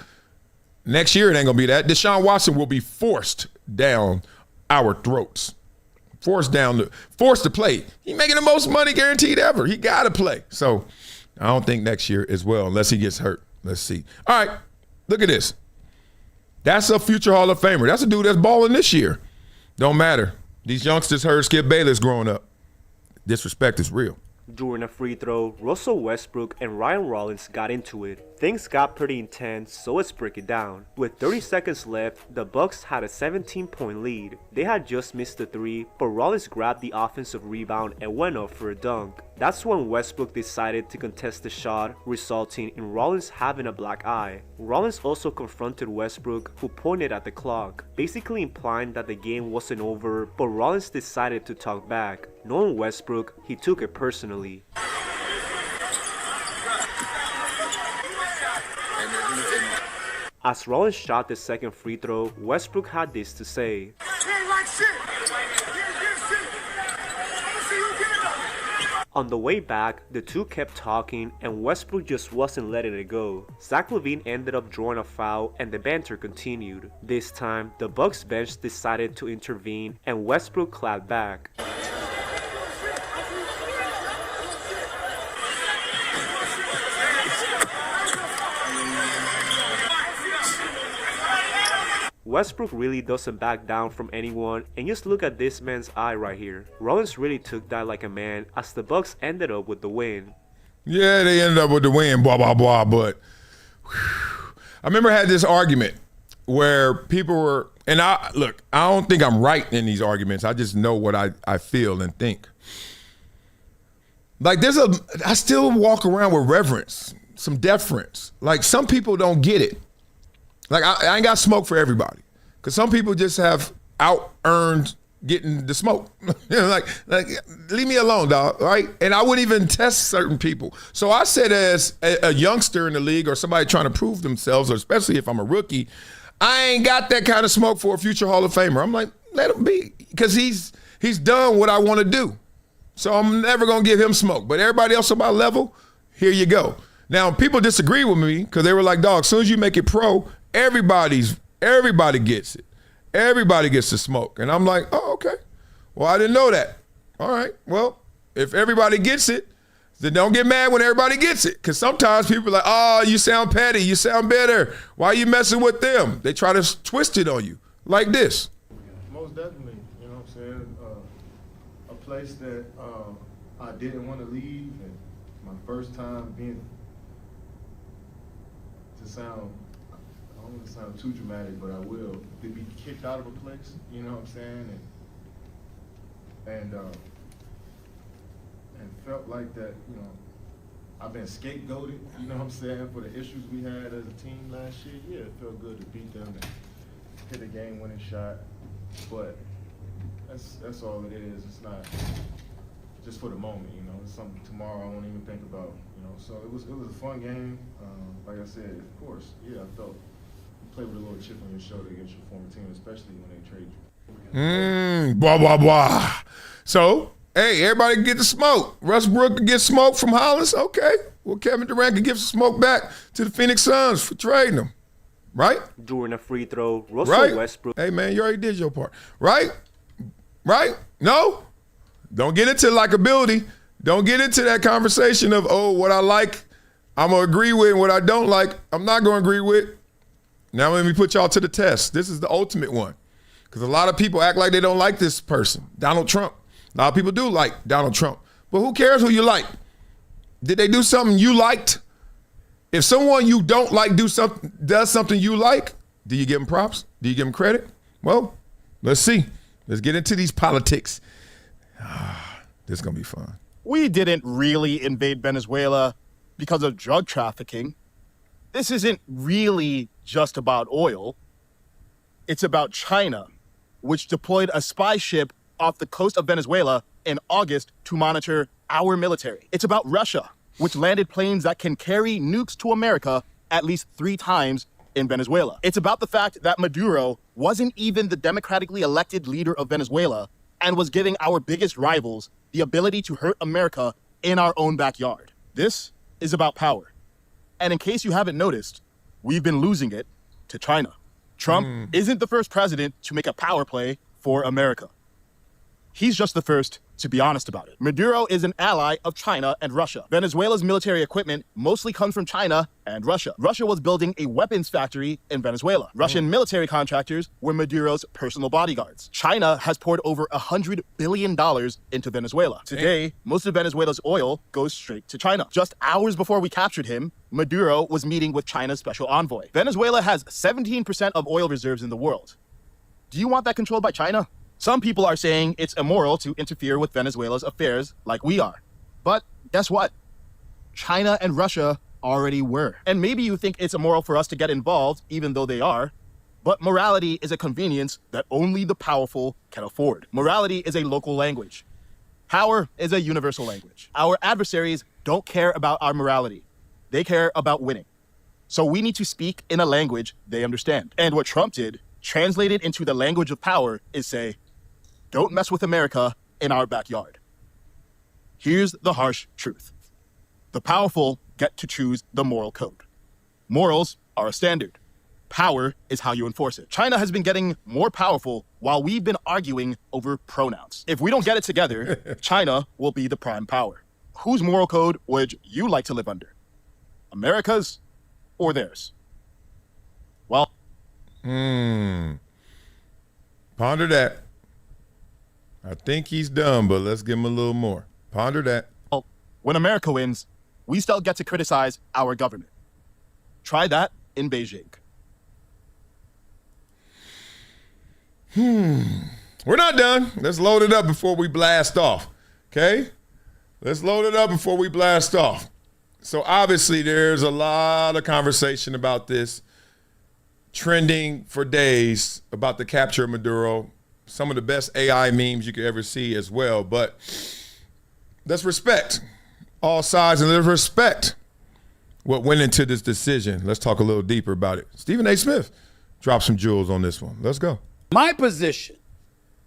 Speaker 3: Next year, it ain't going to be that. Deshaun Watson will be forced down our throats. Forced to play. He's making the most money guaranteed ever. He got to play. So I don't think next year as well, unless he gets hurt. Let's see. All right, look at this. That's a future Hall of Famer. That's a dude that's balling this year. Don't matter. These youngsters heard Skip Bayless growing up. Disrespect is real.
Speaker 7: During a free throw, Russell Westbrook and Ryan Rollins got into it. Things got pretty intense, so let's break it down. With 30 seconds left, the Bucks had a 17-point lead. They had just missed the three, but Rollins grabbed the offensive rebound and went up for a dunk. That's when Westbrook decided to contest the shot, resulting in Rollins having a black eye. Rollins also confronted Westbrook, who pointed at the clock, basically implying that the game wasn't over, but Rollins decided to talk back. Knowing Westbrook, he took it personally. As Rollins shot the second free throw, Westbrook had this to say. On the way back, the two kept talking and Westbrook just wasn't letting it go. Zach LaVine ended up drawing a foul and the banter continued. This time, the Bucks bench decided to intervene and Westbrook clapped back. Westbrook really doesn't back down from anyone, and just look at this man's eye right here. Rollins really took that like a man as the Bucks ended up with the win.
Speaker 3: Yeah, they ended up with the win, blah, blah, blah, but I remember I had this argument where people were, and I don't think I'm right in these arguments. I just know what I feel and think. Like I still walk around with reverence, some deference. Like some people don't get it. Like, I ain't got smoke for everybody. Because some people just have out-earned getting the smoke. like, leave me alone, dog, right? And I wouldn't even test certain people. So I said as a youngster in the league or somebody trying to prove themselves, or especially if I'm a rookie, I ain't got that kind of smoke for a future Hall of Famer. I'm like, let him be. Because he's done what I want to do. So I'm never going to give him smoke. But everybody else on my level, here you go. Now, people disagree with me because they were like, dog, as soon as you make it pro, everybody gets it. Everybody gets the smoke. And I'm like, oh, okay. Well, I didn't know that. All right. Well, if everybody gets it, then don't get mad when everybody gets it. Because sometimes people are like, oh, you sound petty. You sound bitter. Why are you messing with them? They try to twist it on you like this.
Speaker 9: Most definitely. You know what I'm saying? A place that I didn't want to leave. And my first time being, to sound, I don't want to sound too dramatic, but I will, to be kicked out of a place, you know what I'm saying? And felt like that, you know, I've been scapegoated, you know what I'm saying, for the issues we had as a team last year. Yeah, it felt good to beat them and hit a game-winning shot, but that's all it is. It's just for the moment, you know. It's something tomorrow I won't even think about, you know. So it was a fun game. Like I said, of course, yeah, I felt you play with a little chip on your shoulder against your former team, especially when they trade you.
Speaker 3: Blah, blah, blah. So, hey, everybody can get the smoke. Westbrook can get smoke from Hollis. Okay. Well, Kevin Durant can give some smoke back to the Phoenix Suns for trading them. Right?
Speaker 7: During a free throw, Russell Westbrook.
Speaker 3: Hey, man, you already did your part. Right? Right? No? Don't get into likability. Don't get into that conversation of, oh, what I like, I'm going to agree with, and what I don't like, I'm not going to agree with. Now let me put y'all to the test. This is the ultimate one. Because a lot of people act like they don't like this person, Donald Trump. A lot of people do like Donald Trump. But who cares who you like? Did they do something you liked? If someone you don't like does something you like, do you give them props? Do you give them credit? Well, let's see. Let's get into these politics. This is going to be fun.
Speaker 6: We didn't really invade Venezuela because of drug trafficking. This isn't really just about oil. It's about China, which deployed a spy ship off the coast of Venezuela in August to monitor our military. It's about Russia, which landed planes that can carry nukes to America at least 3 times in Venezuela. It's about the fact that Maduro wasn't even the democratically elected leader of Venezuela and was giving our biggest rivals the ability to hurt America in our own backyard. This is about power. And in case you haven't noticed, we've been losing it to China. Trump isn't the first president to make a power play for America. He's just the first to be honest about it. Maduro is an ally of China and Russia. Venezuela's military equipment mostly comes from China and Russia. Russia was building a weapons factory in Venezuela. Russian military contractors were Maduro's personal bodyguards. China has poured over $100 billion into Venezuela. Today, most of Venezuela's oil goes straight to China. Just hours before we captured him, Maduro was meeting with China's special envoy. Venezuela has 17% of oil reserves in the world. Do you want that controlled by China? Some people are saying it's immoral to interfere with Venezuela's affairs like we are. But guess what? China and Russia already were. And maybe you think it's immoral for us to get involved, even though they are. But morality is a convenience that only the powerful can afford. Morality is a local language. Power is a universal language. Our adversaries don't care about our morality. They care about winning. So we need to speak in a language they understand. And what Trump did, translated into the language of power, is say, don't mess with America in our backyard. Here's the harsh truth. The powerful get to choose the moral code. Morals are a standard. Power is how you enforce it. China has been getting more powerful while we've been arguing over pronouns. If we don't get it together, China will be the prime power. Whose moral code would you like to live under? America's or theirs? Well,
Speaker 3: Ponder that. I think he's done, but let's give him a little more. Ponder that.
Speaker 6: When America wins, we still get to criticize our government. Try that in Beijing.
Speaker 3: We're not done. Let's load it up before we blast off. Okay? Let's load it up before we blast off. So obviously there's a lot of conversation about this, trending for days about the capture of Maduro. Some of the best AI memes you could ever see as well. But let's respect all sides and let's respect what went into this decision. Let's talk a little deeper about it. Stephen A. Smith dropped some jewels on this one. Let's go.
Speaker 10: My position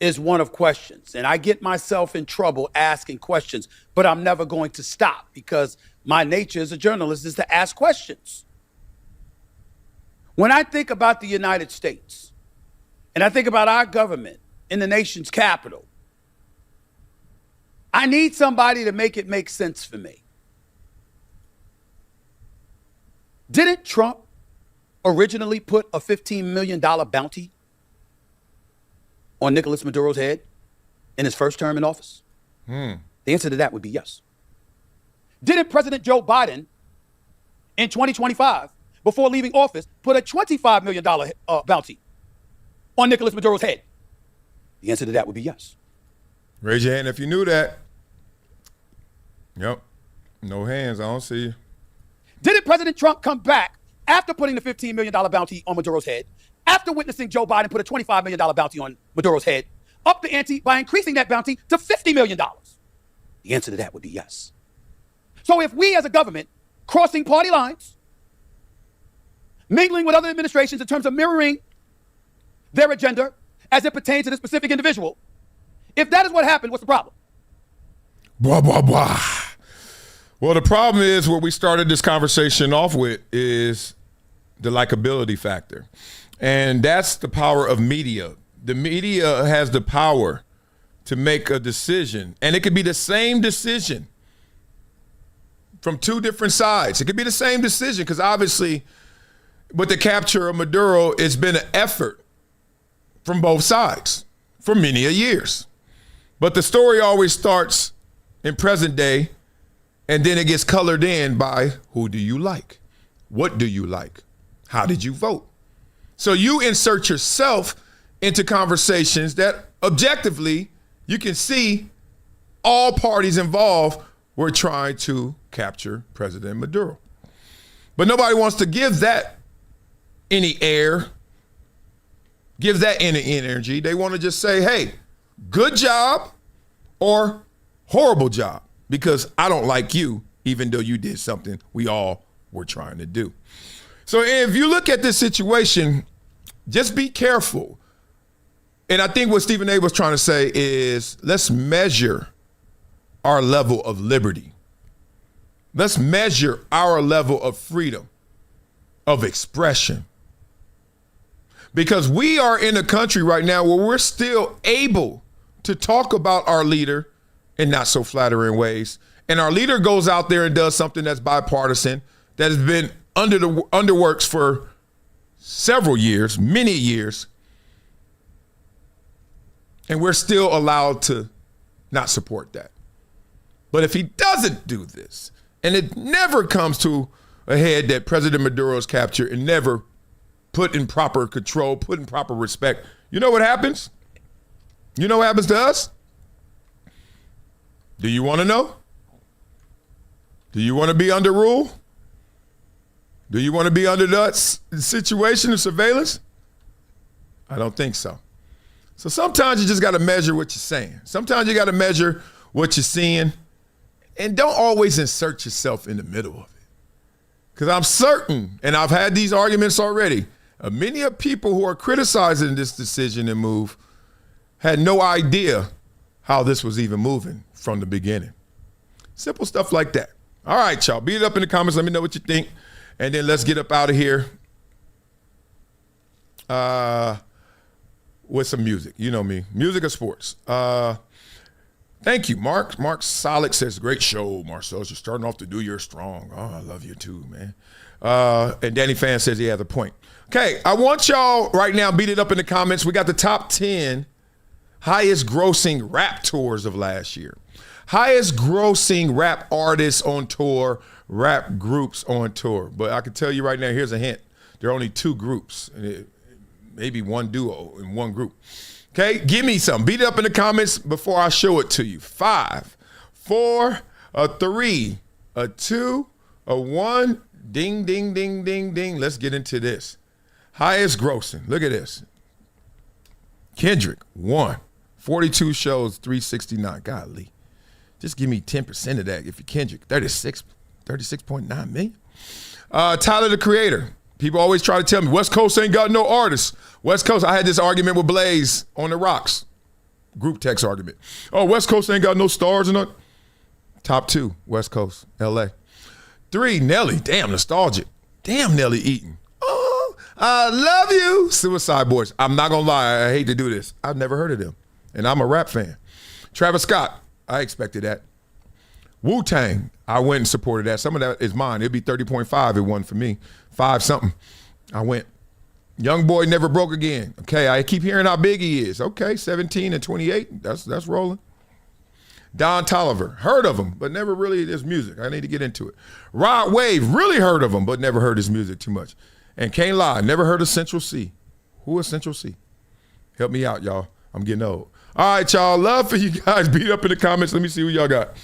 Speaker 10: is one of questions, and I get myself in trouble asking questions, but I'm never going to stop because my nature as a journalist is to ask questions. When I think about the United States, and I think about our government in the nation's capital, I need somebody to make it make sense for me. Didn't Trump originally put a $15 million bounty on Nicolás Maduro's head in his first term in office? The answer to that would be yes. Didn't President Joe Biden in 2025, before leaving office, put a $25 million bounty on Nicolás Maduro's head? The answer to that would be yes.
Speaker 3: Raise your hand if you knew that. Yep. No hands. I don't see you.
Speaker 10: Didn't President Trump come back after putting the $15 million bounty on Maduro's head, after witnessing Joe Biden put a $25 million bounty on Maduro's head, up the ante by increasing that bounty to $50 million? The The answer to that would be yes. So if we as a government, crossing party lines, mingling with other administrations in terms of mirroring their agenda as it pertains to this specific individual, if that is what happened, what's the problem?
Speaker 3: Blah, blah, blah. Well, the problem is what we started this conversation off with is the likability factor. And that's the power of media. The media has the power to make a decision. And it could be the same decision from two different sides. It could be the same decision because obviously with the capture of Maduro, it's been an effort from both sides for many a years. But the story always starts in present day, and then it gets colored in by who do you like? What do you like? How did you vote? So you insert yourself into conversations that objectively you can see all parties involved were trying to capture President Maduro. But nobody wants to give that any air, give that any energy. They want to just say, hey, good job or horrible job, because I don't like you, even though you did something we all were trying to do. So if you look at this situation, just be careful. And I think what Stephen A was trying to say is let's measure our level of liberty. Let's measure our level of freedom, of expression. Because we are in a country right now where we're still able to talk about our leader in not so flattering ways. And our leader goes out there and does something that's bipartisan, that has been underworks for several years, many years. And we're still allowed to not support that. But if he doesn't do this, and it never comes to a head that President Maduro is captured and never put in proper control, put in proper respect, you know what happens? You know what happens to us? Do you want to know? Do you want to be under rule? Do you want to be under that situation of surveillance? I don't think so. So sometimes you just got to measure what you're saying. Sometimes you got to measure what you're seeing. And don't always insert yourself in the middle of it. Because I'm certain, and I've had these arguments already, many of people who are criticizing this decision and move had no idea how this was even moving from the beginning. Simple stuff like that. All right, y'all. Beat it up in the comments. Let me know what you think. And then let's get up out of here with some music. You know me. Music or sports. Thank you, Mark. Mark Solid says, great show, Marcel. You're starting off the new year strong. Oh, I love you too, man. And Danny Fan says he has a point. Okay, I want y'all right now, beat it up in the comments. We got the top 10 highest grossing rap tours of last year. Highest grossing rap artists on tour, rap groups on tour. But I can tell you right now, here's a hint. There are only two groups, maybe one duo in one group. Okay, give me some. Beat it up in the comments before I show it to you. 5, 4, 3, 2, 1. Ding, ding, ding, ding, ding. Let's get into this. Highest grossing. Look at this. Kendrick, 1. 42 shows, 369. Golly. Just give me 10% of that if you're Kendrick. 36.9 million. Tyler, the Creator. People always try to tell me, West Coast ain't got no artists. West Coast, I had this argument with Blaze on the Rocks. Group text argument. Oh, West Coast ain't got no stars in it. Top 2, West Coast, LA. 3, Nelly. Damn, nostalgic. Damn, Nelly Eaton. Oh, I love you. Suicide Boys. I'm not going to lie. I hate to do this. I've never heard of them. And I'm a rap fan. Travis Scott. I expected that. Wu-Tang. I went and supported that. Some of that is mine. It'd be 30.5. It wasn't for me. 5 something. I went. Young Boy Never Broke Again. Okay, I keep hearing how big he is. Okay, 17 and 28. That's rolling. Don Toliver. Heard of him, but never really his music. I need to get into it. Rod Wave. Really heard of him, but never heard his music too much. And can't lie. Never heard of Central C. Who is Central C? Help me out, y'all. I'm getting old. All right, y'all. Love for you guys. Beat up in the comments. Let me see who y'all got.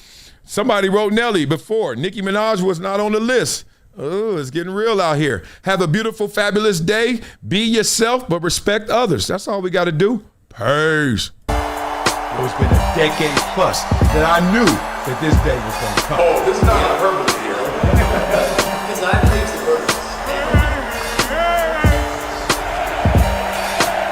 Speaker 3: Somebody wrote Nelly before. Nicki Minaj was not on the list. Oh, it's getting real out here. Have a beautiful, fabulous day. Be yourself, but respect others. That's all we got to do. Peace.
Speaker 8: It's been a decade plus that I knew
Speaker 3: that this day was going to come.
Speaker 1: Oh, this is not hyperbole here.
Speaker 8: Because I believe the verdict.